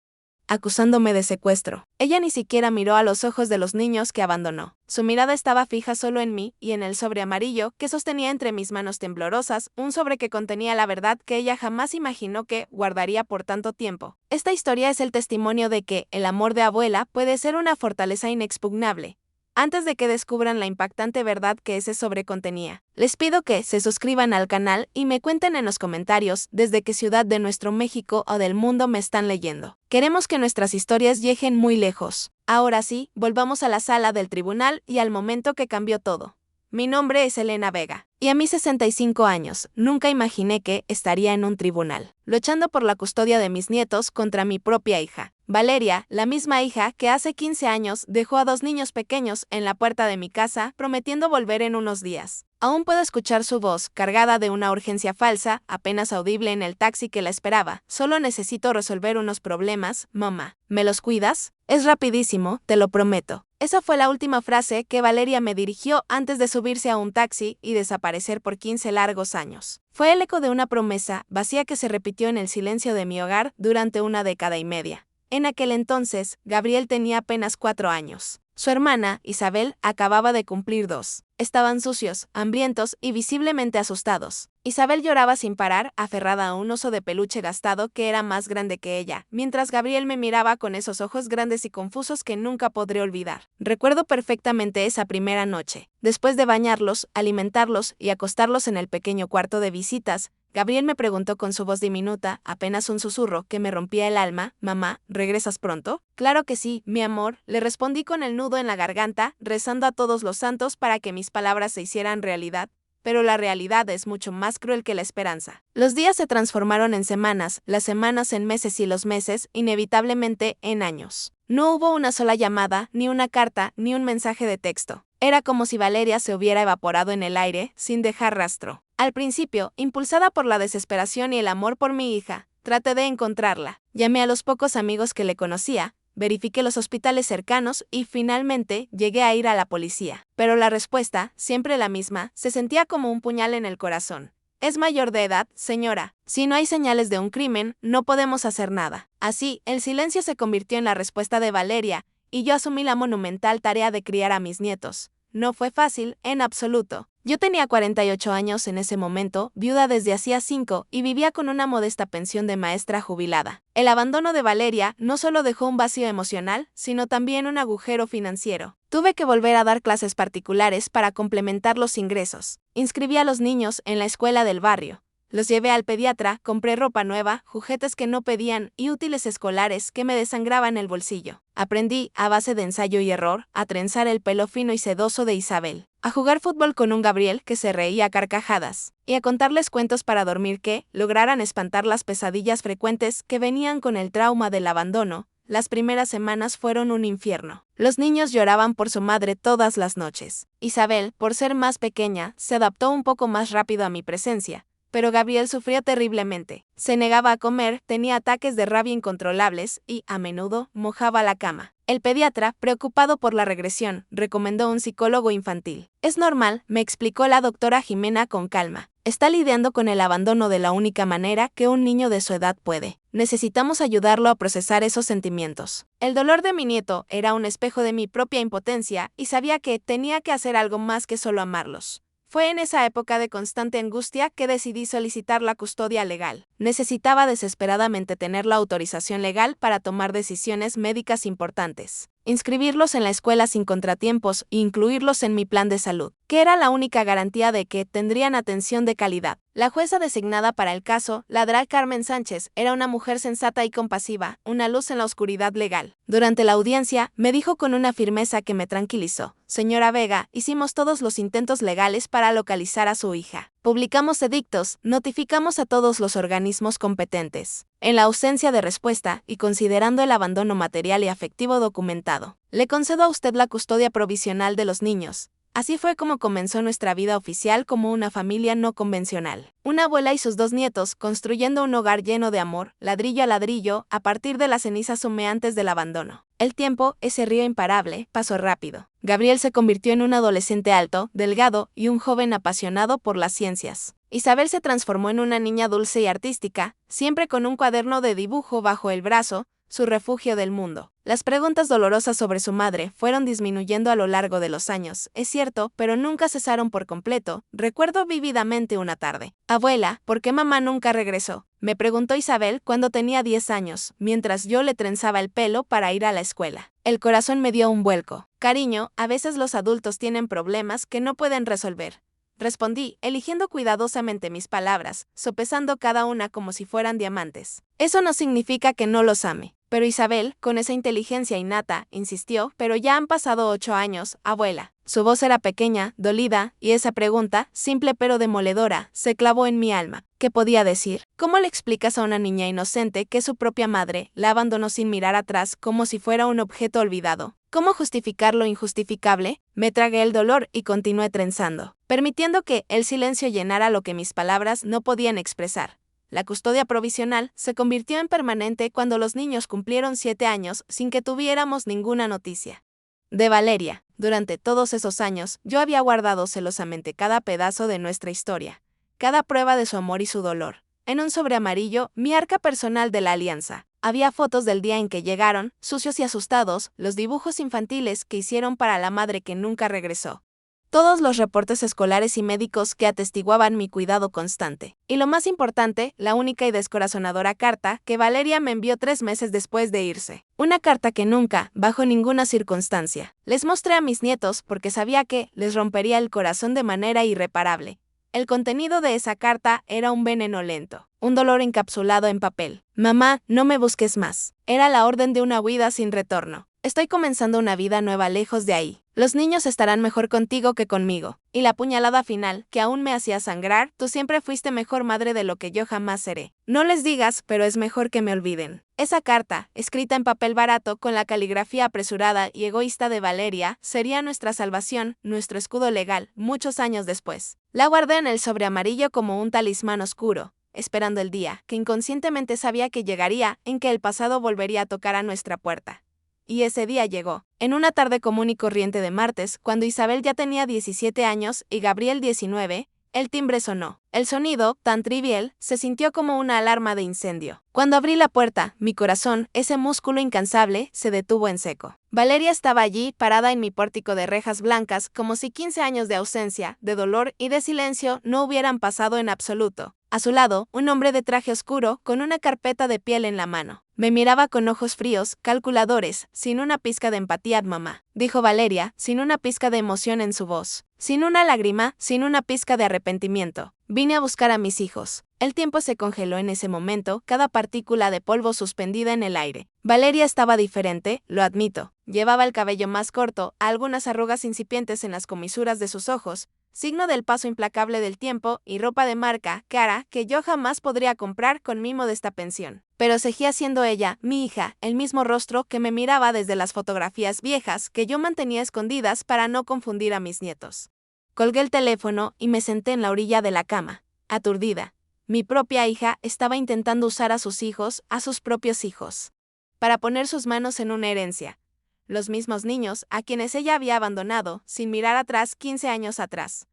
acusándome de secuestro. Ella ni siquiera miró a los ojos de los niños que abandonó. Su mirada estaba fija solo en mí y en el sobre amarillo que sostenía entre mis manos temblorosas, un sobre que contenía la verdad que ella jamás imaginó que guardaría por tanto tiempo. Esta historia es el testimonio de que el amor de abuela puede ser una fortaleza inexpugnable. Antes de que descubran la impactante verdad que ese sobre contenía, les pido que se suscriban al canal y me cuenten en los comentarios desde qué ciudad de nuestro México o del mundo me están leyendo. Queremos que nuestras historias lleguen muy lejos. Ahora sí, volvamos a la sala del tribunal y al momento que cambió todo. Mi nombre es Elena Vega, y a mis 65 años, nunca imaginé que estaría en un tribunal, luchando por la custodia de mis nietos contra mi propia hija. Valeria, la misma hija que hace 15 años dejó a 2 niños pequeños en la puerta de mi casa, prometiendo volver en unos días. Aún puedo escuchar su voz, cargada de una urgencia falsa, apenas audible en el taxi que la esperaba. Solo necesito resolver unos problemas, mamá. ¿Me los cuidas? Es rapidísimo, te lo prometo. Esa fue la última frase que Valeria me dirigió antes de subirse a un taxi y desaparecer por 15 largos años. Fue el eco de una promesa vacía que se repitió en el silencio de mi hogar durante una década y media. En aquel entonces, Gabriel tenía apenas 4 años. Su hermana, Isabel, acababa de cumplir 2. Estaban sucios, hambrientos y visiblemente asustados. Isabel lloraba sin parar, aferrada a un oso de peluche gastado que era más grande que ella, mientras Gabriel me miraba con esos ojos grandes y confusos que nunca podré olvidar. Recuerdo perfectamente esa primera noche. Después de bañarlos, alimentarlos y acostarlos en el pequeño cuarto de visitas, Gabriel me preguntó con su voz diminuta, apenas un susurro que me rompía el alma, «Mamá, ¿regresas pronto?» «Claro que sí, mi amor», le respondí con el nudo en la garganta, rezando a todos los santos para que mis palabras se hicieran realidad. Pero la realidad es mucho más cruel que la esperanza. Los días se transformaron en semanas, las semanas en meses y los meses, inevitablemente, en años. No hubo una sola llamada, ni una carta, ni un mensaje de texto. Era como si Valeria se hubiera evaporado en el aire, sin dejar rastro. Al principio, impulsada por la desesperación y el amor por mi hija, traté de encontrarla. Llamé a los pocos amigos que le conocía, verifiqué los hospitales cercanos y finalmente llegué a ir a la policía. Pero la respuesta, siempre la misma, se sentía como un puñal en el corazón. Es mayor de edad, señora. Si no hay señales de un crimen, no podemos hacer nada. Así, el silencio se convirtió en la respuesta de Valeria, y yo asumí la monumental tarea de criar a mis nietos. No fue fácil, en absoluto. Yo tenía 48 años en ese momento, viuda desde hacía 5 y vivía con una modesta pensión de maestra jubilada. El abandono de Valeria no solo dejó un vacío emocional, sino también un agujero financiero. Tuve que volver a dar clases particulares para complementar los ingresos. Inscribí a los niños en la escuela del barrio. Los llevé al pediatra, compré ropa nueva, juguetes que no pedían y útiles escolares que me desangraban el bolsillo. Aprendí, a base de ensayo y error, a trenzar el pelo fino y sedoso de Isabel, a jugar fútbol con un Gabriel que se reía a carcajadas, y a contarles cuentos para dormir que lograran espantar las pesadillas frecuentes que venían con el trauma del abandono. Las primeras semanas fueron un infierno. Los niños lloraban por su madre todas las noches. Isabel, por ser más pequeña, se adaptó un poco más rápido a mi presencia, pero Gabriel sufría terriblemente. Se negaba a comer, tenía ataques de rabia incontrolables y, a menudo, mojaba la cama. El pediatra, preocupado por la regresión, recomendó un psicólogo infantil. Es normal, me explicó la doctora Jimena con calma. Está lidiando con el abandono de la única manera que un niño de su edad puede. Necesitamos ayudarlo a procesar esos sentimientos. El dolor de mi nieto era un espejo de mi propia impotencia y sabía que tenía que hacer algo más que solo amarlos. Fue en esa época de constante angustia que decidí solicitar la custodia legal. Necesitaba desesperadamente tener la autorización legal para tomar decisiones médicas importantes, inscribirlos en la escuela sin contratiempos e incluirlos en mi plan de salud, que era la única garantía de que tendrían atención de calidad. La jueza designada para el caso, la Dra. Carmen Sánchez, era una mujer sensata y compasiva, una luz en la oscuridad legal. Durante la audiencia, me dijo con una firmeza que me tranquilizó: Señora Vega, hicimos todos los intentos legales para localizar a su hija. Publicamos edictos, notificamos a todos los organismos competentes. En la ausencia de respuesta, y considerando el abandono material y afectivo documentado, le concedo a usted la custodia provisional de los niños. Así fue como comenzó nuestra vida oficial como una familia no convencional. Una abuela y sus 2 nietos construyendo un hogar lleno de amor, ladrillo a ladrillo, a partir de las cenizas humeantes del abandono. El tiempo, ese río imparable, pasó rápido. Gabriel se convirtió en un adolescente alto, delgado y un joven apasionado por las ciencias. Isabel se transformó en una niña dulce y artística, siempre con un cuaderno de dibujo bajo el brazo, su refugio del mundo. Las preguntas dolorosas sobre su madre fueron disminuyendo a lo largo de los años, es cierto, pero nunca cesaron por completo. Recuerdo vívidamente una tarde. Abuela, ¿por qué mamá nunca regresó?, me preguntó Isabel cuando tenía 10 años, mientras yo le trenzaba el pelo para ir a la escuela. El corazón me dio un vuelco. Cariño, a veces los adultos tienen problemas que no pueden resolver. Respondí, eligiendo cuidadosamente mis palabras, sopesando cada una como si fueran diamantes. Eso no significa que no los ame. Pero Isabel, con esa inteligencia innata, insistió, pero ya han pasado 8 años, abuela. Su voz era pequeña, dolida, y esa pregunta, simple pero demoledora, se clavó en mi alma. ¿Qué podía decir? ¿Cómo le explicas a una niña inocente que su propia madre la abandonó sin mirar atrás como si fuera un objeto olvidado? ¿Cómo justificar lo injustificable? Me tragué el dolor y continué trenzando, permitiendo que el silencio llenara lo que mis palabras no podían expresar. La custodia provisional se convirtió en permanente cuando los niños cumplieron 7 años sin que tuviéramos ninguna noticia de Valeria. Durante todos esos años, yo había guardado celosamente cada pedazo de nuestra historia, cada prueba de su amor y su dolor. En un sobre amarillo, mi arca personal de la alianza. Había fotos del día en que llegaron, sucios y asustados, los dibujos infantiles que hicieron para la madre que nunca regresó. Todos los reportes escolares y médicos que atestiguaban mi cuidado constante. Y lo más importante, la única y descorazonadora carta que Valeria me envió 3 meses después de irse. Una carta que nunca, bajo ninguna circunstancia, les mostré a mis nietos porque sabía que les rompería el corazón de manera irreparable. El contenido de esa carta era un veneno lento, un dolor encapsulado en papel. Mamá, no me busques más. Era la orden de una huida sin retorno. Estoy comenzando una vida nueva lejos de ahí. Los niños estarán mejor contigo que conmigo. Y la puñalada final, que aún me hacía sangrar, tú siempre fuiste mejor madre de lo que yo jamás seré. No les digas, pero es mejor que me olviden. Esa carta, escrita en papel barato con la caligrafía apresurada y egoísta de Valeria, sería nuestra salvación, nuestro escudo legal, muchos años después. La guardé en el sobre amarillo como un talismán oscuro, esperando el día, que inconscientemente sabía que llegaría, en que el pasado volvería a tocar a nuestra puerta. y ese día llegó. En una tarde común y corriente de martes, cuando Isabel ya tenía 17 años y Gabriel 19, el timbre sonó. El sonido, tan trivial, se sintió como una alarma de incendio. Cuando abrí la puerta, mi corazón, ese músculo incansable, se detuvo en seco. Valeria estaba allí, parada en mi pórtico de rejas blancas, como si 15 años de ausencia, de dolor y de silencio no hubieran pasado en absoluto. A su lado, un hombre de traje oscuro, con una carpeta de piel en la mano. Me miraba con ojos fríos, calculadores, sin una pizca de empatía, mamá, dijo Valeria, sin una pizca de emoción en su voz, sin una lágrima, sin una pizca de arrepentimiento. Vine a buscar a mis hijos. El tiempo se congeló en ese momento, cada partícula de polvo suspendida en el aire. Valeria estaba diferente, lo admito. Llevaba el cabello más corto, algunas arrugas incipientes en las comisuras de sus ojos, signo del paso implacable del tiempo, y ropa de marca, cara, que yo jamás podría comprar con mi modesta pensión. Pero seguía siendo ella, mi hija, el mismo rostro que me miraba desde las fotografías viejas que yo mantenía escondidas para no confundir a mis nietos. Colgué el teléfono y me senté en la orilla de la cama, aturdida. Mi propia hija estaba intentando usar a sus hijos, a sus propios hijos, para poner sus manos en una herencia. Los mismos niños a quienes ella había abandonado, sin mirar atrás 15 años atrás.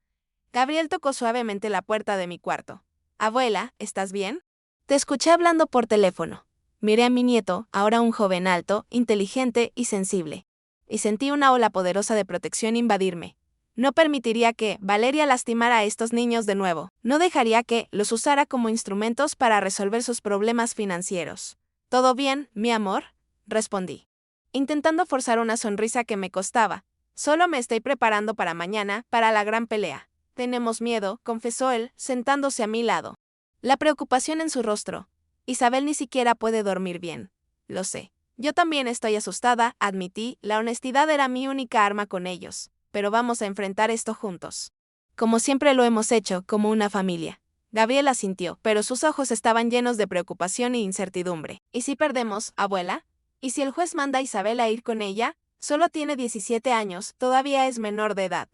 Gabriel tocó suavemente la puerta de mi cuarto. Abuela, ¿estás bien? Te escuché hablando por teléfono. Miré a mi nieto, ahora un joven alto, inteligente y sensible. Y sentí una ola poderosa de protección invadirme. No permitiría que Valeria lastimara a estos niños de nuevo. No dejaría que los usara como instrumentos para resolver sus problemas financieros. ¿Todo bien, mi amor?, respondí, intentando forzar una sonrisa que me costaba. Solo me estoy preparando para mañana, para la gran pelea. Tenemos miedo, confesó él, sentándose a mi lado. La preocupación en su rostro. Isabel ni siquiera puede dormir bien. Lo sé. Yo también estoy asustada, admití, la honestidad era mi única arma con ellos. Pero vamos a enfrentar esto juntos. Como siempre lo hemos hecho, como una familia. Gabriel asintió, pero sus ojos estaban llenos de preocupación e incertidumbre. ¿Y si perdemos, abuela? ¿Y si el juez manda a Isabel a ir con ella? Solo tiene 17 años, todavía es menor de edad.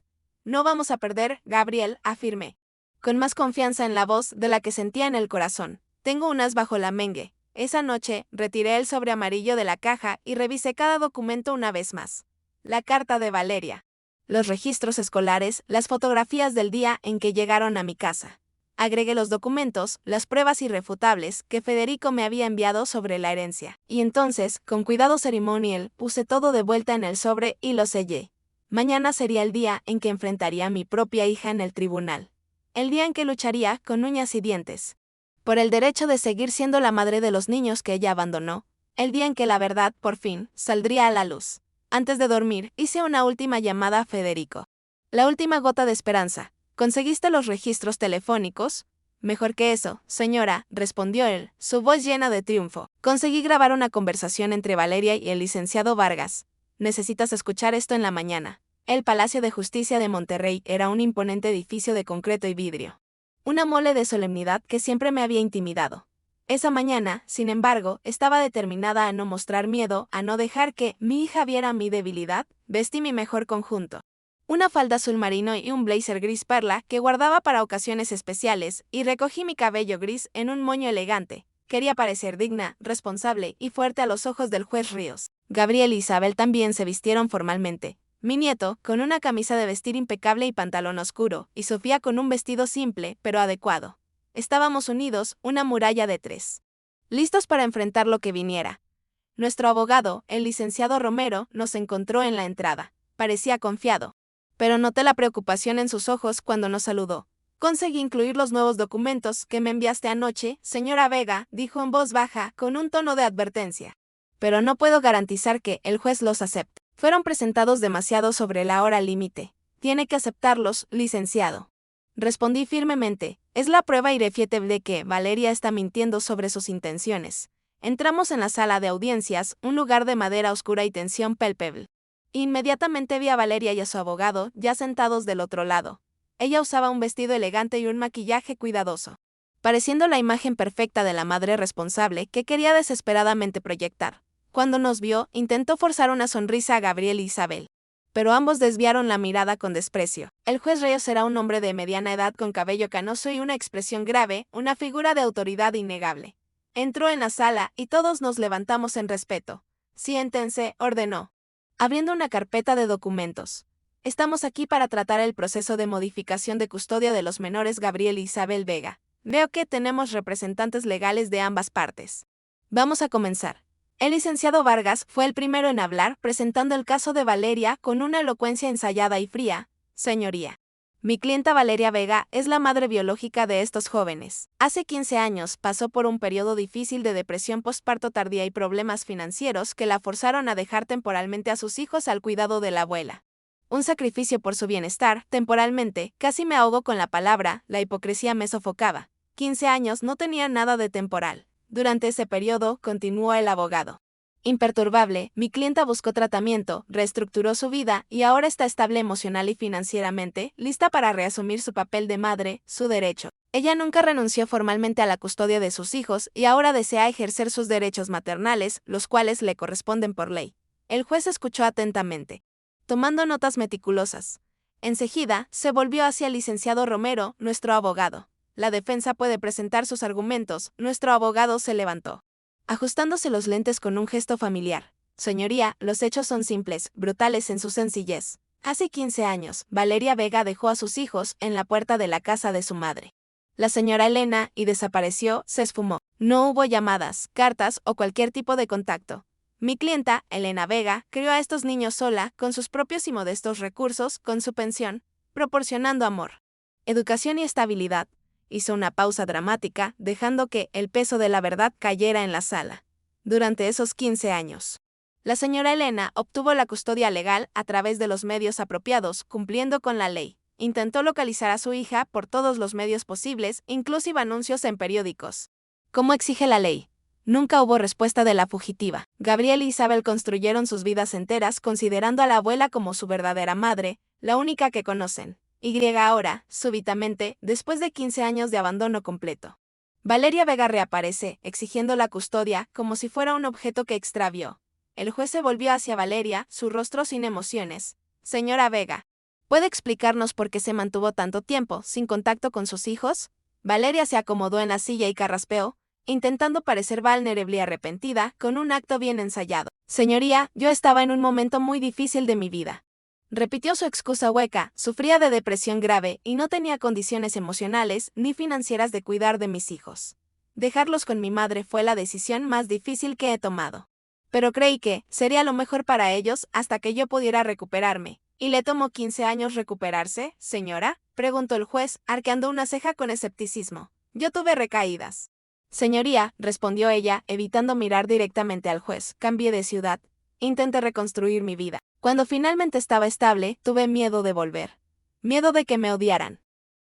No vamos a perder, Gabriel, afirmé, con más confianza en la voz de la que sentía en el corazón. Tengo un as bajo la manga. Esa noche, retiré el sobre amarillo de la caja y revisé cada documento una vez más. La carta de Valeria, los registros escolares, las fotografías del día en que llegaron a mi casa. Agregué los documentos, las pruebas irrefutables que Federico me había enviado sobre la herencia. Y entonces, con cuidado ceremonial, puse todo de vuelta en el sobre y lo sellé. Mañana sería el día en que enfrentaría a mi propia hija en el tribunal. El día en que lucharía, con uñas y dientes, por el derecho de seguir siendo la madre de los niños que ella abandonó. El día en que la verdad, por fin, saldría a la luz. Antes de dormir, hice una última llamada a Federico. La última gota de esperanza. ¿Conseguiste los registros telefónicos? Mejor que eso, señora, respondió él, su voz llena de triunfo. Conseguí grabar una conversación entre Valeria y el licenciado Vargas. Necesitas escuchar esto en la mañana. El Palacio de Justicia de Monterrey era un imponente edificio de concreto y vidrio. Una mole de solemnidad que siempre me había intimidado. Esa mañana, sin embargo, estaba determinada a no mostrar miedo, a no dejar que mi hija viera mi debilidad. Vestí mi mejor conjunto. Una falda azul marino y un blazer gris perla que guardaba para ocasiones especiales, y recogí mi cabello gris en un moño elegante. Quería parecer digna, responsable y fuerte a los ojos del juez Ríos. Gabriel y Isabel también se vistieron formalmente. Mi nieto, con una camisa de vestir impecable y pantalón oscuro, y Sofía con un vestido simple, pero adecuado. Estábamos unidos, una muralla de tres. Listos para enfrentar lo que viniera. Nuestro abogado, el licenciado Romero, nos encontró en la entrada. Parecía confiado. Pero noté la preocupación en sus ojos cuando nos saludó. Conseguí incluir los nuevos documentos que me enviaste anoche, señora Vega, dijo en voz baja, con un tono de advertencia. Pero no puedo garantizar que el juez los acepte. Fueron presentados demasiado sobre la hora límite. Tiene que aceptarlos, licenciado. Respondí firmemente. Es la prueba irrefutable de que Valeria está mintiendo sobre sus intenciones. Entramos en la sala de audiencias, un lugar de madera oscura y tensión palpable. Inmediatamente vi a Valeria y a su abogado, ya sentados del otro lado. Ella usaba un vestido elegante y un maquillaje cuidadoso, pareciendo la imagen perfecta de la madre responsable que quería desesperadamente proyectar. Cuando nos vio, intentó forzar una sonrisa a Gabriel y Isabel, pero ambos desviaron la mirada con desprecio. El juez Ríos era un hombre de mediana edad con cabello canoso y una expresión grave, una figura de autoridad innegable. Entró en la sala y todos nos levantamos en respeto. Siéntense, ordenó, abriendo una carpeta de documentos. Estamos aquí para tratar el proceso de modificación de custodia de los menores Gabriel y Isabel Vega. Veo que tenemos representantes legales de ambas partes. Vamos a comenzar. El licenciado Vargas fue el primero en hablar, presentando el caso de Valeria con una elocuencia ensayada y fría. Señoría, mi clienta Valeria Vega es la madre biológica de estos jóvenes. Hace 15 años pasó por un periodo difícil de depresión postparto tardía y problemas financieros que la forzaron a dejar temporalmente a sus hijos al cuidado de la abuela. Un sacrificio por su bienestar, temporalmente, casi me ahogo con la palabra, la hipocresía me sofocaba. 15 años no tenía nada de temporal. Durante ese periodo, continuó el abogado. Imperturbable, mi clienta buscó tratamiento, reestructuró su vida y ahora está estable emocional y financieramente, lista para reasumir su papel de madre, su derecho. Ella nunca renunció formalmente a la custodia de sus hijos y ahora desea ejercer sus derechos maternales, los cuales le corresponden por ley. El juez escuchó atentamente, tomando notas meticulosas. Enseguida, se volvió hacia el licenciado Romero, nuestro abogado. La defensa puede presentar sus argumentos. Nuestro abogado se levantó, ajustándose los lentes con un gesto familiar. Señoría, los hechos son simples, brutales en su sencillez. Hace 15 años, Valeria Vega dejó a sus hijos en la puerta de la casa de su madre. La señora Elena, y desapareció, se esfumó. No hubo llamadas, cartas o cualquier tipo de contacto. Mi clienta, Elena Vega, crió a estos niños sola, con sus propios y modestos recursos, con su pensión, proporcionando amor, educación y estabilidad. Hizo una pausa dramática, dejando que el peso de la verdad cayera en la sala. Durante esos 15 años, la señora Elena obtuvo la custodia legal a través de los medios apropiados, cumpliendo con la ley. Intentó localizar a su hija por todos los medios posibles, inclusive anuncios en periódicos. Como exige la ley. Nunca hubo respuesta de la fugitiva. Gabriel y Isabel construyeron sus vidas enteras considerando a la abuela como su verdadera madre, la única que conocen. Ahora, súbitamente, después de 15 años de abandono completo. Valeria Vega reaparece, exigiendo la custodia, como si fuera un objeto que extravió. El juez se volvió hacia Valeria, su rostro sin emociones. Señora Vega, ¿puede explicarnos por qué se mantuvo tanto tiempo, sin contacto con sus hijos? Valeria se acomodó en la silla y carraspeó, intentando parecer vulnerable y arrepentida, con un acto bien ensayado. Señoría, yo estaba en un momento muy difícil de mi vida. Repitió su excusa hueca, sufría de depresión grave y no tenía condiciones emocionales ni financieras de cuidar de mis hijos. Dejarlos con mi madre fue la decisión más difícil que he tomado. Pero creí que sería lo mejor para ellos hasta que yo pudiera recuperarme. ¿Y le tomó 15 años recuperarse, señora?, preguntó el juez, arqueando una ceja con escepticismo. Yo tuve recaídas. Señoría, respondió ella, evitando mirar directamente al juez, cambié de ciudad. Intenté reconstruir mi vida. Cuando finalmente estaba estable, tuve miedo de volver. Miedo de que me odiaran.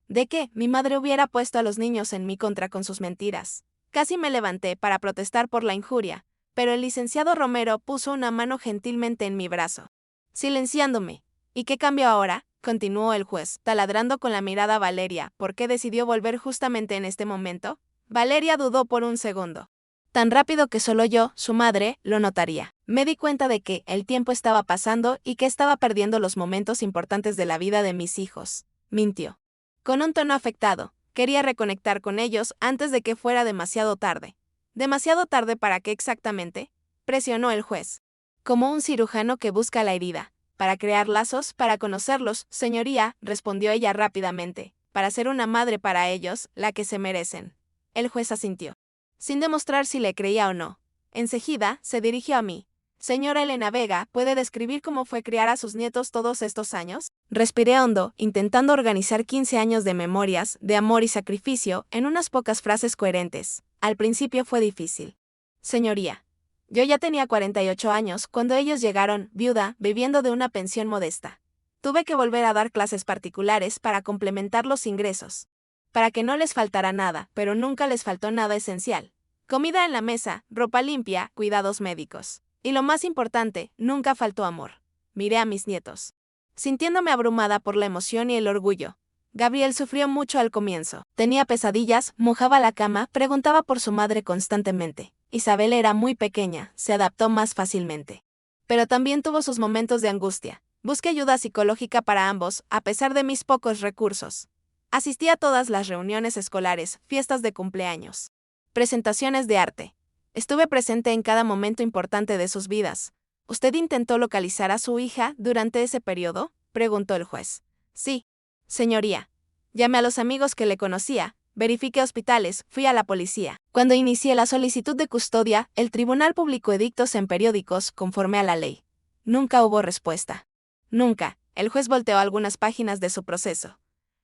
De que mi madre hubiera puesto a los niños en mi contra con sus mentiras. Casi me levanté para protestar por la injuria, pero el licenciado Romero puso una mano gentilmente en mi brazo, silenciándome. ¿Y qué cambió ahora?, continuó el juez, taladrando con la mirada a Valeria. ¿Por qué decidió volver justamente en este momento? Valeria dudó por un segundo. Tan rápido que solo yo, su madre, lo notaría. Me di cuenta de que el tiempo estaba pasando y que estaba perdiendo los momentos importantes de la vida de mis hijos. Mintió. Con un tono afectado, quería reconectar con ellos antes de que fuera demasiado tarde. ¿Demasiado tarde para qué exactamente?, presionó el juez. Como un cirujano que busca la herida. Para crear lazos, para conocerlos, señoría, respondió ella rápidamente. Para ser una madre para ellos, la que se merecen. El juez asintió, sin demostrar si le creía o no. Enseguida, se dirigió a mí. Señora Elena Vega, ¿puede describir cómo fue criar a sus nietos todos estos años? Respiré hondo, intentando organizar 15 años de memorias, de amor y sacrificio, en unas pocas frases coherentes. Al principio fue difícil. Señoría, yo ya tenía 48 años cuando ellos llegaron, viuda, viviendo de una pensión modesta. Tuve que volver a dar clases particulares para complementar los ingresos. Para que no les faltara nada, pero nunca les faltó nada esencial. Comida en la mesa, ropa limpia, cuidados médicos. Y lo más importante, nunca faltó amor. Miré a mis nietos, sintiéndome abrumada por la emoción y el orgullo. Gabriel sufrió mucho al comienzo. Tenía pesadillas, mojaba la cama, preguntaba por su madre constantemente. Isabel era muy pequeña, se adaptó más fácilmente. Pero también tuvo sus momentos de angustia. Busqué ayuda psicológica para ambos, a pesar de mis pocos recursos. Asistí a todas las reuniones escolares, fiestas de cumpleaños, presentaciones de arte. Estuve presente en cada momento importante de sus vidas. ¿Usted intentó localizar a su hija durante ese periodo?, preguntó el juez. Sí, señoría. Llamé a los amigos que le conocía, verifiqué hospitales, fui a la policía. Cuando inicié la solicitud de custodia, el tribunal publicó edictos en periódicos conforme a la ley. Nunca hubo respuesta. Nunca. El juez volteó algunas páginas de su proceso.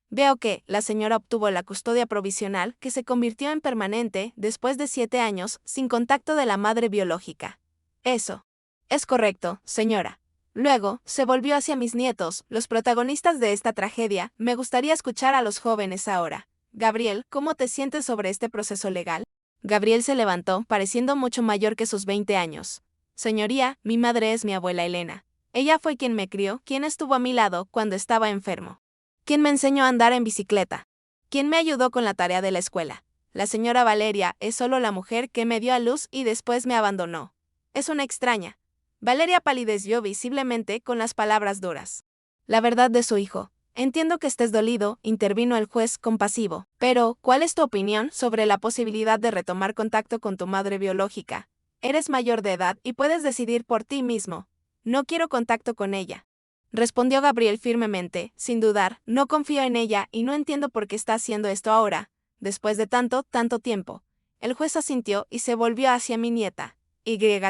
Veo que la señora obtuvo la custodia provisional que se convirtió en permanente después de 7 años sin contacto de la madre biológica. Eso. Es correcto, señora. Luego, se volvió hacia mis nietos, los protagonistas de esta tragedia. Me gustaría escuchar a los jóvenes ahora. Gabriel, ¿cómo te sientes sobre este proceso legal? Gabriel se levantó, pareciendo mucho mayor que sus 20 años. Señoría, mi madre es mi abuela Elena. Ella fue quien me crió, quien estuvo a mi lado cuando estaba enfermo. Quien me enseñó a andar en bicicleta. Quien me ayudó con la tarea de la escuela. La señora Valeria es solo la mujer que me dio a luz y después me abandonó. Es una extraña. Valeria palideció visiblemente con las palabras duras. La verdad de su hijo. Entiendo que estés dolido, intervino el juez compasivo. Pero, ¿cuál es tu opinión sobre la posibilidad de retomar contacto con tu madre biológica? Eres mayor de edad y puedes decidir por ti mismo. No quiero contacto con ella. Respondió Gabriel firmemente, sin dudar. No confío en ella y no entiendo por qué está haciendo esto ahora, después de tanto tiempo. El juez asintió y se volvió hacia mi nieta.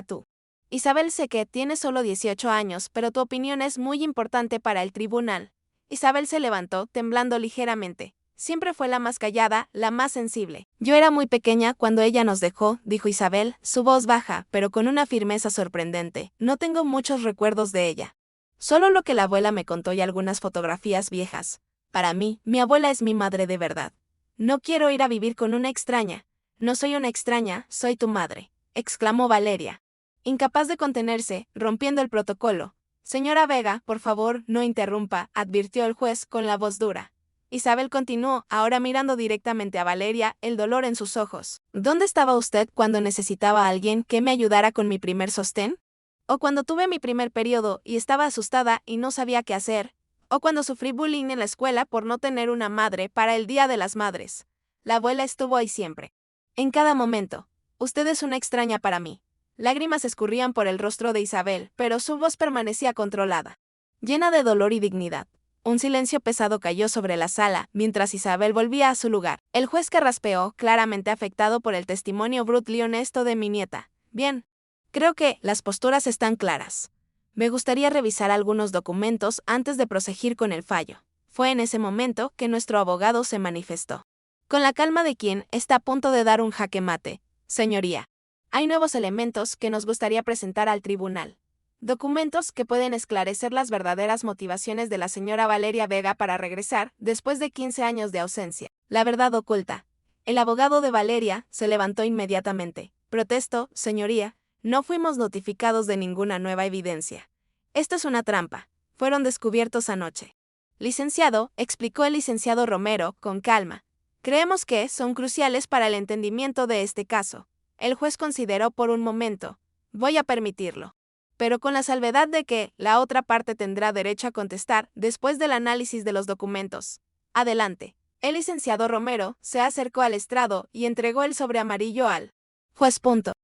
Tú. Isabel, sé que tienes solo 18 años, pero tu opinión es muy importante para el tribunal. Isabel se levantó, temblando ligeramente. Siempre fue la más callada, la más sensible. Yo era muy pequeña cuando ella nos dejó, dijo Isabel, su voz baja, pero con una firmeza sorprendente. No tengo muchos recuerdos de ella. Solo lo que la abuela me contó y algunas fotografías viejas. Para mí, mi abuela es mi madre de verdad. No quiero ir a vivir con una extraña. No soy una extraña, soy tu madre, exclamó Valeria. Incapaz de contenerse, rompiendo el protocolo. Señora Vega, por favor, no interrumpa, advirtió el juez con la voz dura. Isabel continuó, ahora mirando directamente a Valeria, el dolor en sus ojos. ¿Dónde estaba usted cuando necesitaba a alguien que me ayudara con mi primer sostén? ¿O cuando tuve mi primer periodo y estaba asustada y no sabía qué hacer? ¿O cuando sufrí bullying en la escuela por no tener una madre para el Día de las Madres? La abuela estuvo ahí siempre. En cada momento. Usted es una extraña para mí. Lágrimas escurrían por el rostro de Isabel, pero su voz permanecía controlada, llena de dolor y dignidad. Un silencio pesado cayó sobre la sala, mientras Isabel volvía a su lugar. El juez carraspeó, claramente afectado por el testimonio bruto y honesto de mi nieta. Bien. Creo que las posturas están claras. Me gustaría revisar algunos documentos antes de proseguir con el fallo. Fue en ese momento que nuestro abogado se manifestó. Con la calma de quien está a punto de dar un jaque mate. Señoría. Hay nuevos elementos que nos gustaría presentar al tribunal. Documentos que pueden esclarecer las verdaderas motivaciones de la señora Valeria Vega para regresar después de 15 años de ausencia. La verdad oculta. El abogado de Valeria se levantó inmediatamente. Protesto, señoría, no fuimos notificados de ninguna nueva evidencia. Esto es una trampa. Fueron descubiertos anoche. Licenciado, explicó el licenciado Romero, con calma. Creemos que son cruciales para el entendimiento de este caso. El juez consideró por un momento. Voy a permitirlo. Pero con la salvedad de que la otra parte tendrá derecho a contestar después del análisis de los documentos. Adelante. El licenciado Romero se acercó al estrado y entregó el sobre amarillo al juez.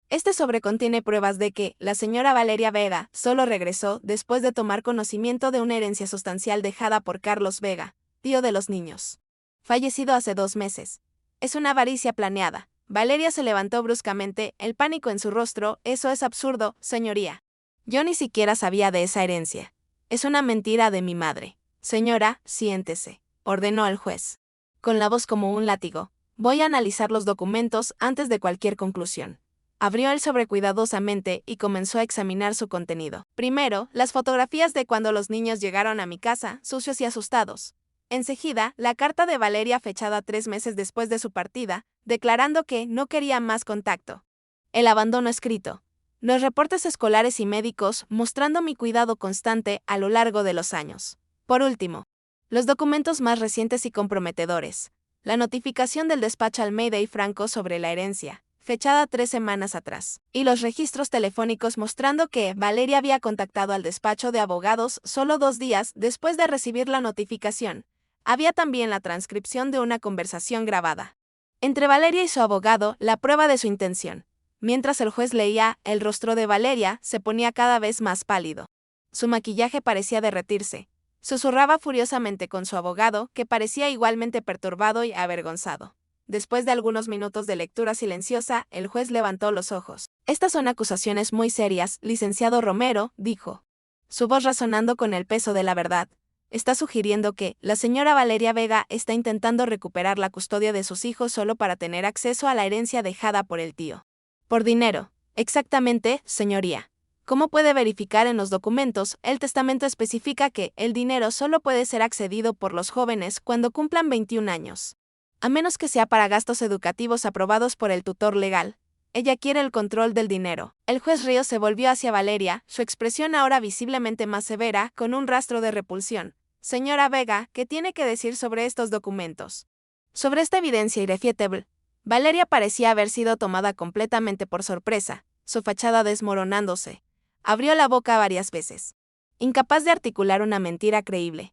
Este sobre contiene pruebas de que la señora Valeria Vega solo regresó después de tomar conocimiento de una herencia sustancial dejada por Carlos Vega, tío de los niños, fallecido hace 2 meses. Es una avaricia planeada. Valeria se levantó bruscamente, el pánico en su rostro. Eso es absurdo, señoría. Yo ni siquiera sabía de esa herencia. Es una mentira de mi madre. Señora, siéntese, ordenó el juez. Con la voz como un látigo. Voy a analizar los documentos antes de cualquier conclusión. Abrió el sobre cuidadosamente y comenzó a examinar su contenido. Primero, las fotografías de cuando los niños llegaron a mi casa, sucios y asustados. Enseguida, la carta de Valeria fechada 3 meses después de su partida, declarando que no quería más contacto. El abandono escrito. Los reportes escolares y médicos mostrando mi cuidado constante a lo largo de los años. Por último, los documentos más recientes y comprometedores. La notificación del despacho Almeida y Franco sobre la herencia, fechada 3 semanas atrás. Y los registros telefónicos mostrando que Valeria había contactado al despacho de abogados solo 2 días después de recibir la notificación. Había también la transcripción de una conversación grabada entre Valeria y su abogado, la prueba de su intención. Mientras el juez leía, el rostro de Valeria se ponía cada vez más pálido. Su maquillaje parecía derretirse. Susurraba furiosamente con su abogado, que parecía igualmente perturbado y avergonzado. Después de algunos minutos de lectura silenciosa, el juez levantó los ojos. Estas son acusaciones muy serias, licenciado Romero, dijo. Su voz resonando con el peso de la verdad. Está sugiriendo que la señora Valeria Vega está intentando recuperar la custodia de sus hijos solo para tener acceso a la herencia dejada por el tío. Por dinero. Exactamente, señoría. Como puede verificar en los documentos, el testamento especifica que el dinero solo puede ser accedido por los jóvenes cuando cumplan 21 años. A menos que sea para gastos educativos aprobados por el tutor legal. Ella quiere el control del dinero. El juez Ríos se volvió hacia Valeria, su expresión ahora visiblemente más severa, con un rastro de repulsión. Señora Vega, ¿qué tiene que decir sobre estos documentos? Sobre esta evidencia irrefutable. Valeria parecía haber sido tomada completamente por sorpresa, su fachada desmoronándose. Abrió la boca varias veces. Incapaz de articular una mentira creíble.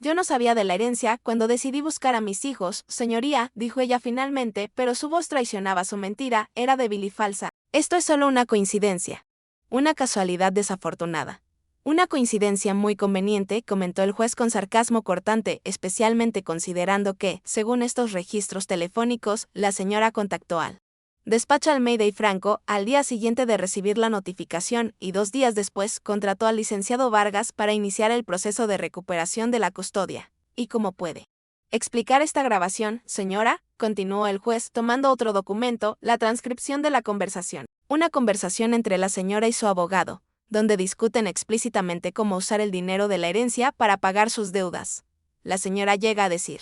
Yo no sabía de la herencia cuando decidí buscar a mis hijos, señoría, dijo ella finalmente, pero su voz traicionaba su mentira, era débil y falsa. Esto es solo una coincidencia. Una casualidad desafortunada. Una coincidencia muy conveniente, comentó el juez con sarcasmo cortante, especialmente considerando que, según estos registros telefónicos, la señora contactó al despacho Almeida y Franco al día siguiente de recibir la notificación y 2 días después contrató al licenciado Vargas para iniciar el proceso de recuperación de la custodia. ¿Y cómo puede explicar esta grabación, señora?, continuó el juez tomando otro documento, la transcripción de la conversación. Una conversación entre la señora y su abogado, donde discuten explícitamente cómo usar el dinero de la herencia para pagar sus deudas. La señora llega a decir,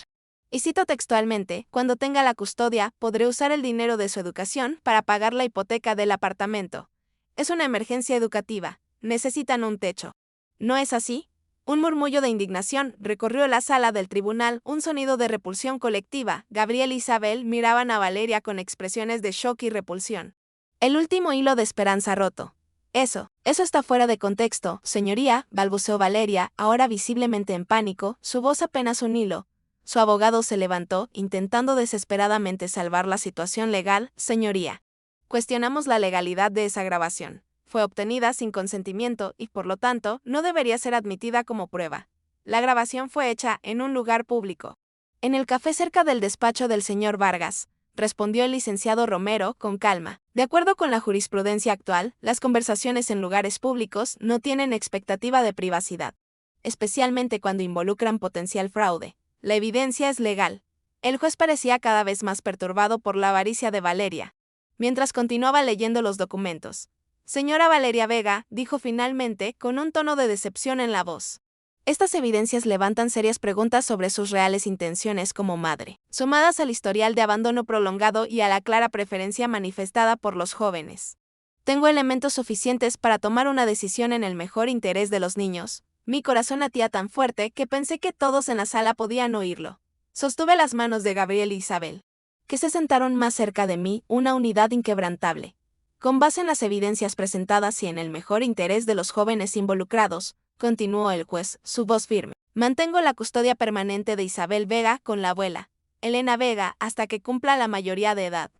y cito textualmente, cuando tenga la custodia, podré usar el dinero de su educación para pagar la hipoteca del apartamento. Es una emergencia educativa, necesitan un techo. ¿No es así? Un murmullo de indignación recorrió la sala del tribunal, un sonido de repulsión colectiva. Gabriel e Isabel miraban a Valeria con expresiones de shock y repulsión. El último hilo de esperanza roto. Eso está fuera de contexto, señoría, balbuceó Valeria, ahora visiblemente en pánico, su voz apenas un hilo. Su abogado se levantó, intentando desesperadamente salvar la situación legal. Señoría, cuestionamos la legalidad de esa grabación. Fue obtenida sin consentimiento y, por lo tanto, no debería ser admitida como prueba. La grabación fue hecha en un lugar público. En el café cerca del despacho del señor Vargas, respondió el licenciado Romero con calma. De acuerdo con la jurisprudencia actual, las conversaciones en lugares públicos no tienen expectativa de privacidad, especialmente cuando involucran potencial fraude. La evidencia es legal. El juez parecía cada vez más perturbado por la avaricia de Valeria. Mientras continuaba leyendo los documentos. Señora Valeria Vega, dijo finalmente, con un tono de decepción en la voz. Estas evidencias levantan serias preguntas sobre sus reales intenciones como madre, sumadas al historial de abandono prolongado y a la clara preferencia manifestada por los jóvenes. Tengo elementos suficientes para tomar una decisión en el mejor interés de los niños. Mi corazón latía tan fuerte que pensé que todos en la sala podían oírlo. Sostuve las manos de Gabriel e Isabel, que se sentaron más cerca de mí, una unidad inquebrantable. Con base en las evidencias presentadas y en el mejor interés de los jóvenes involucrados, continuó el juez, su voz firme. Mantengo la custodia permanente de Isabel Vega con la abuela, Elena Vega, hasta que cumpla la mayoría de edad.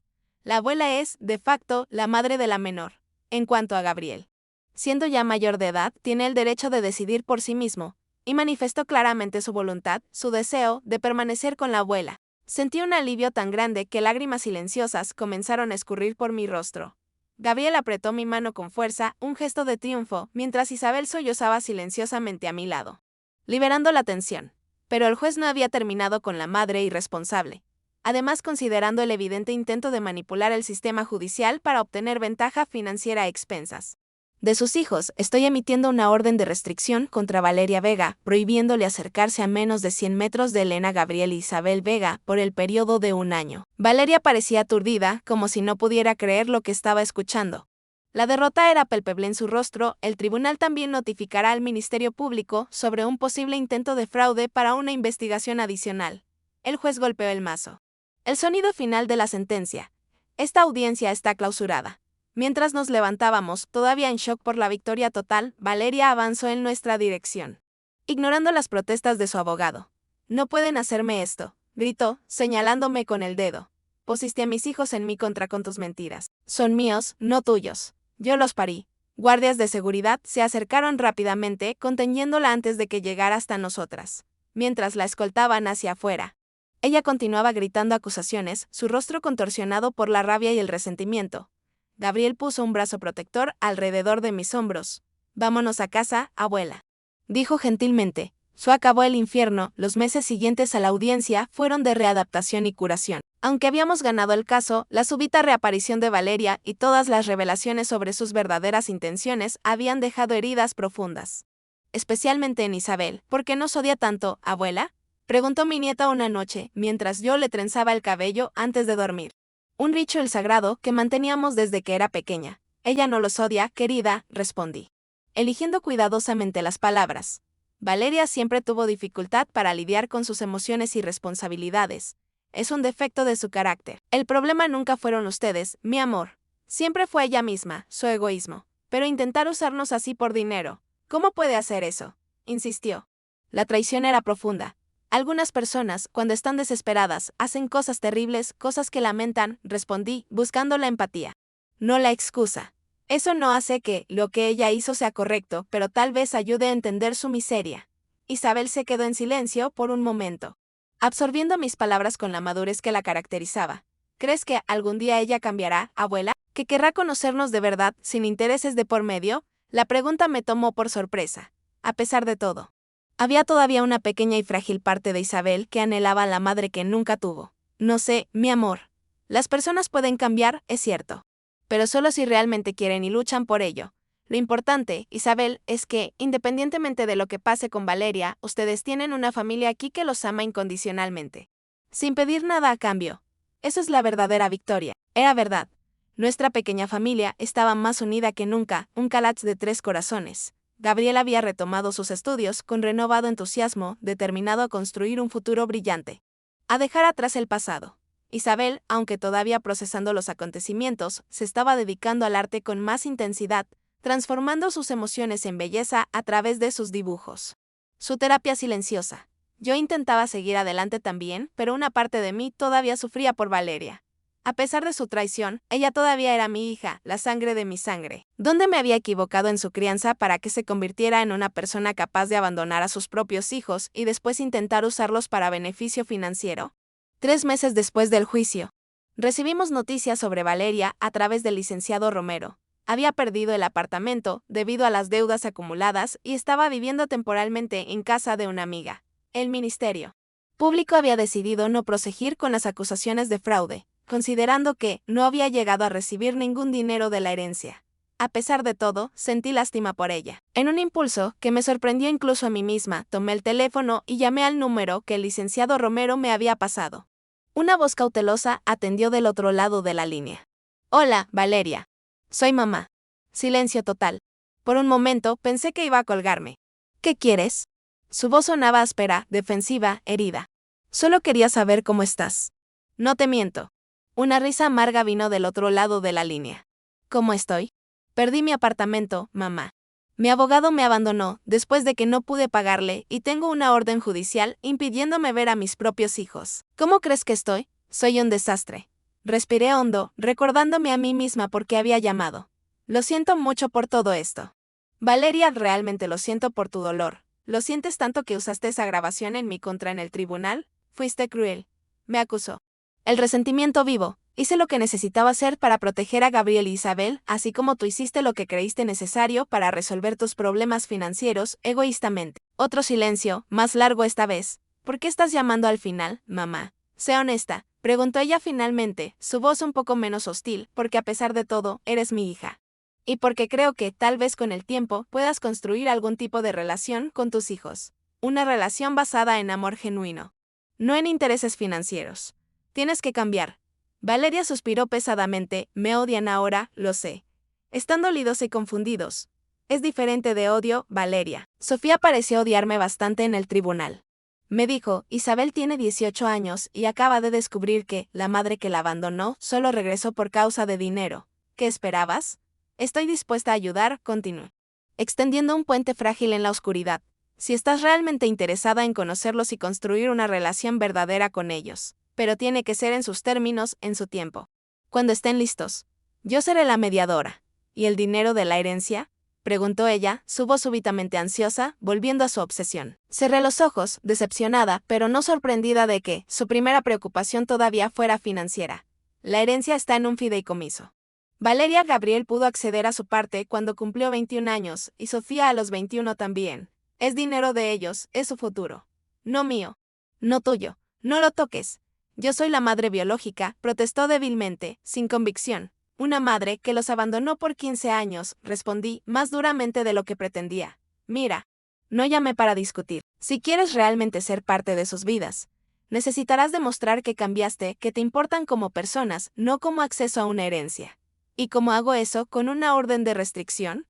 La abuela es, de facto, la madre de la menor. En cuanto a Gabriel, siendo ya mayor de edad, tiene el derecho de decidir por sí mismo, y manifestó claramente su voluntad, su deseo, de permanecer con la abuela. Sentí un alivio tan grande que lágrimas silenciosas comenzaron a escurrir por mi rostro. Gabriel apretó mi mano con fuerza, un gesto de triunfo, mientras Isabel sollozaba silenciosamente a mi lado, liberando la tensión. Pero el juez no había terminado con la madre irresponsable. Además, considerando el evidente intento de manipular el sistema judicial para obtener ventaja financiera a expensas de sus hijos, estoy emitiendo una orden de restricción contra Valeria Vega, prohibiéndole acercarse a menos de 100 metros de Elena Gabriel e Isabel Vega por el periodo de 1 año. Valeria parecía aturdida, como si no pudiera creer lo que estaba escuchando. La derrota era palpable en su rostro. El tribunal también notificará al Ministerio Público sobre un posible intento de fraude para una investigación adicional. El juez golpeó el mazo. El sonido final de la sentencia. Esta audiencia está clausurada. Mientras nos levantábamos, todavía en shock por la victoria total, Valeria avanzó en nuestra dirección, ignorando las protestas de su abogado. No pueden hacerme esto, gritó, señalándome con el dedo. Pusiste a mis hijos en mi contra con tus mentiras. Son míos, no tuyos. Yo los parí. Guardias de seguridad se acercaron rápidamente, conteniéndola antes de que llegara hasta nosotras, mientras la escoltaban hacia afuera. Ella continuaba gritando acusaciones, su rostro contorsionado por la rabia y el resentimiento. Gabriel puso un brazo protector alrededor de mis hombros. Vámonos a casa, abuela. Dijo gentilmente. Se acabó el infierno. Los meses siguientes a la audiencia fueron de readaptación y curación. Aunque habíamos ganado el caso, la súbita reaparición de Valeria y todas las revelaciones sobre sus verdaderas intenciones habían dejado heridas profundas. Especialmente en Isabel. ¿Por qué nos odia tanto, abuela?, preguntó mi nieta una noche, mientras yo le trenzaba el cabello antes de dormir. Un ritual sagrado que manteníamos desde que era pequeña. Ella no los odia, querida, respondí, eligiendo cuidadosamente las palabras. Valeria siempre tuvo dificultad para lidiar con sus emociones y responsabilidades. Es un defecto de su carácter. El problema nunca fueron ustedes, mi amor. Siempre fue ella misma, su egoísmo. Pero intentar usarnos así por dinero. ¿Cómo puede hacer eso?, insistió. La traición era profunda. Algunas personas, cuando están desesperadas, hacen cosas terribles, cosas que lamentan, respondí, buscando la empatía. No la excusa. Eso no hace que lo que ella hizo sea correcto, pero tal vez ayude a entender su miseria. Isabel se quedó en silencio por un momento, absorbiendo mis palabras con la madurez que la caracterizaba. ¿Crees que algún día ella cambiará, abuela? ¿Que querrá conocernos de verdad, sin intereses de por medio? La pregunta me tomó por sorpresa. A pesar de todo, había todavía una pequeña y frágil parte de Isabel que anhelaba a la madre que nunca tuvo. No sé, mi amor. Las personas pueden cambiar, es cierto. Pero solo si realmente quieren y luchan por ello. Lo importante, Isabel, es que, independientemente de lo que pase con Valeria, ustedes tienen una familia aquí que los ama incondicionalmente. Sin pedir nada a cambio. Eso es la verdadera victoria. Era verdad. Nuestra pequeña familia estaba más unida que nunca, un calach de 3 corazones. Gabriel había retomado sus estudios con renovado entusiasmo, determinado a construir un futuro brillante. A dejar atrás el pasado. Isabel, aunque todavía procesando los acontecimientos, se estaba dedicando al arte con más intensidad, transformando sus emociones en belleza a través de sus dibujos. Su terapia silenciosa. Yo intentaba seguir adelante también, pero una parte de mí todavía sufría por Valeria. A pesar de su traición, ella todavía era mi hija, la sangre de mi sangre. ¿Dónde me había equivocado en su crianza para que se convirtiera en una persona capaz de abandonar a sus propios hijos y después intentar usarlos para beneficio financiero? 3 meses después del juicio, recibimos noticias sobre Valeria a través del licenciado Romero. Había perdido el apartamento debido a las deudas acumuladas y estaba viviendo temporalmente en casa de una amiga. El Ministerio Público había decidido no proseguir con las acusaciones de fraude, considerando que no había llegado a recibir ningún dinero de la herencia. A pesar de todo, sentí lástima por ella. En un impulso que me sorprendió incluso a mí misma, tomé el teléfono y llamé al número que el licenciado Romero me había pasado. Una voz cautelosa atendió del otro lado de la línea. Hola, Valeria. Soy mamá. Silencio total. Por un momento pensé que iba a colgarme. ¿Qué quieres? Su voz sonaba áspera, defensiva, herida. Solo quería saber cómo estás. No te miento. Una risa amarga vino del otro lado de la línea. ¿Cómo estoy? Perdí mi apartamento, mamá. Mi abogado me abandonó después de que no pude pagarle y tengo una orden judicial impidiéndome ver a mis propios hijos. ¿Cómo crees que estoy? Soy un desastre. Respiré hondo, recordándome a mí misma por qué había llamado. Lo siento mucho por todo esto. Valeria, realmente lo siento por tu dolor. ¿Lo sientes tanto que usaste esa grabación en mi contra en el tribunal? Fuiste cruel. Me acusó. El resentimiento vivo. Hice lo que necesitaba hacer para proteger a Gabriel y Isabel, así como tú hiciste lo que creíste necesario para resolver tus problemas financieros egoístamente. Otro silencio, más largo esta vez. ¿Por qué estás llamando al final, mamá? Sé honesta, preguntó ella finalmente, su voz un poco menos hostil, porque a pesar de todo, eres mi hija. Y porque creo que, tal vez con el tiempo, puedas construir algún tipo de relación con tus hijos. Una relación basada en amor genuino. No en intereses financieros. Tienes que cambiar. Valeria suspiró pesadamente. Me odian ahora, lo sé. Están dolidos y confundidos. Es diferente de odio, Valeria. Sofía pareció odiarme bastante en el tribunal. Me dijo, Isabel tiene 18 años y acaba de descubrir que la madre que la abandonó solo regresó por causa de dinero. ¿Qué esperabas? Estoy dispuesta a ayudar, continué. Extendiendo un puente frágil en la oscuridad. Si estás realmente interesada en conocerlos y construir una relación verdadera con ellos. pero tiene que ser en sus términos, en su tiempo. Cuando estén listos. Yo seré la mediadora. ¿Y el dinero de la herencia? Preguntó ella, su voz súbitamente ansiosa, volviendo a su obsesión. Cerré los ojos, decepcionada, pero no sorprendida de que su primera preocupación todavía fuera financiera. La herencia está en un fideicomiso. Valeria Gabriel pudo acceder a su parte cuando cumplió 21 años, y Sofía a los 21 también. Es dinero de ellos, es su futuro. No mío. No tuyo. No lo toques. Yo soy la madre biológica, protestó débilmente, sin convicción. Una madre que los abandonó por 15 años, respondí, más duramente de lo que pretendía. Mira. No llamé para discutir. Si quieres realmente ser parte de sus vidas, necesitarás demostrar que cambiaste, que te importan como personas, no como acceso a una herencia. ¿Y cómo hago eso con una orden de restricción?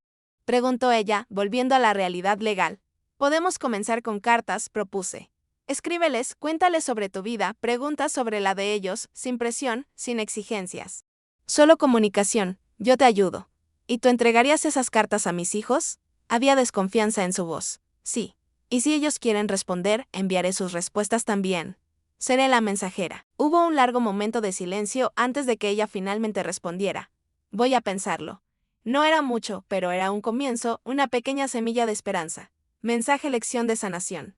Preguntó ella, volviendo a la realidad legal. Podemos comenzar con cartas, propuse. Escríbeles, cuéntales sobre tu vida, preguntas sobre la de ellos, sin presión, sin exigencias. Solo comunicación, yo te ayudo. ¿Y tú entregarías esas cartas a mis hijos? Había desconfianza en su voz. Sí. Y si ellos quieren responder, enviaré sus respuestas también. Seré la mensajera. Hubo un largo momento de silencio antes de que ella finalmente respondiera. Voy a pensarlo. No era mucho, pero era un comienzo, una pequeña semilla de esperanza. Mensaje lección de sanación.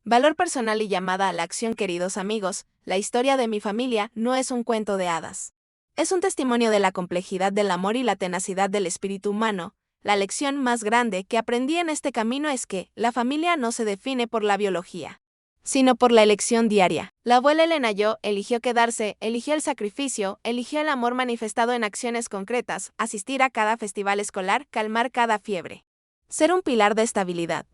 Valor personal y llamada a la acción, queridos amigos, la historia de mi familia no es un cuento de hadas. Es un testimonio de la complejidad del amor y la tenacidad del espíritu humano. La lección más grande que aprendí en este camino es que la familia no se define por la biología, sino por la elección diaria. La abuela Elena Yo eligió quedarse, eligió el sacrificio, eligió el amor manifestado en acciones concretas, asistir a cada festival escolar, calmar cada fiebre. Ser un pilar de estabilidad.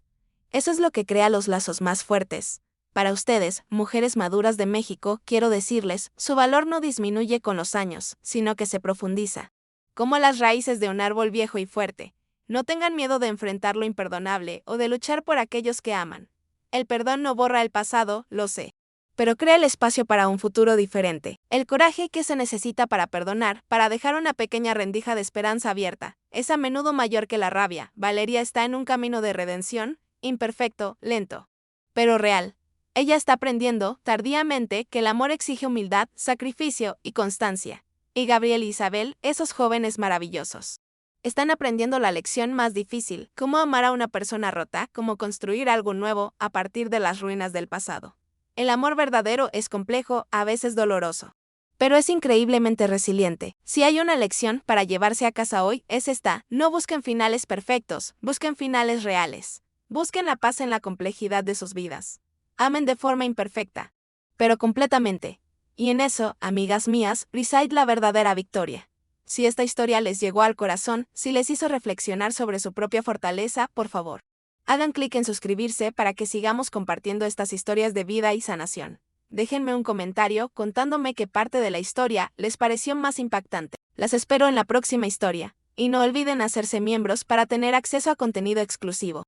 Eso es lo que crea los lazos más fuertes. Para ustedes, mujeres maduras de México, quiero decirles, su valor no disminuye con los años, sino que se profundiza. Como las raíces de un árbol viejo y fuerte. No tengan miedo de enfrentar lo imperdonable o de luchar por aquellos que aman. El perdón no borra el pasado, lo sé. Pero crea el espacio para un futuro diferente. El coraje que se necesita para perdonar, para dejar una pequeña rendija de esperanza abierta, es a menudo mayor que la rabia. Valeria está en un camino de redención, imperfecto, lento, pero real. Ella está aprendiendo, tardíamente, que el amor exige humildad, sacrificio y constancia. Y Gabriel y Isabel, esos jóvenes maravillosos, están aprendiendo la lección más difícil, cómo amar a una persona rota, cómo construir algo nuevo a partir de las ruinas del pasado. El amor verdadero es complejo, a veces doloroso, pero es increíblemente resiliente. Si hay una lección para llevarse a casa hoy, es esta: no busquen finales perfectos, busquen finales reales. Busquen la paz en la complejidad de sus vidas. Amen de forma imperfecta, pero completamente. Y en eso, amigas mías, reside la verdadera victoria. Si esta historia les llegó al corazón, si les hizo reflexionar sobre su propia fortaleza, por favor, hagan clic en suscribirse para que sigamos compartiendo estas historias de vida y sanación. Déjenme un comentario contándome qué parte de la historia les pareció más impactante. Las espero en la próxima historia, y no olviden hacerse miembros para tener acceso a contenido exclusivo.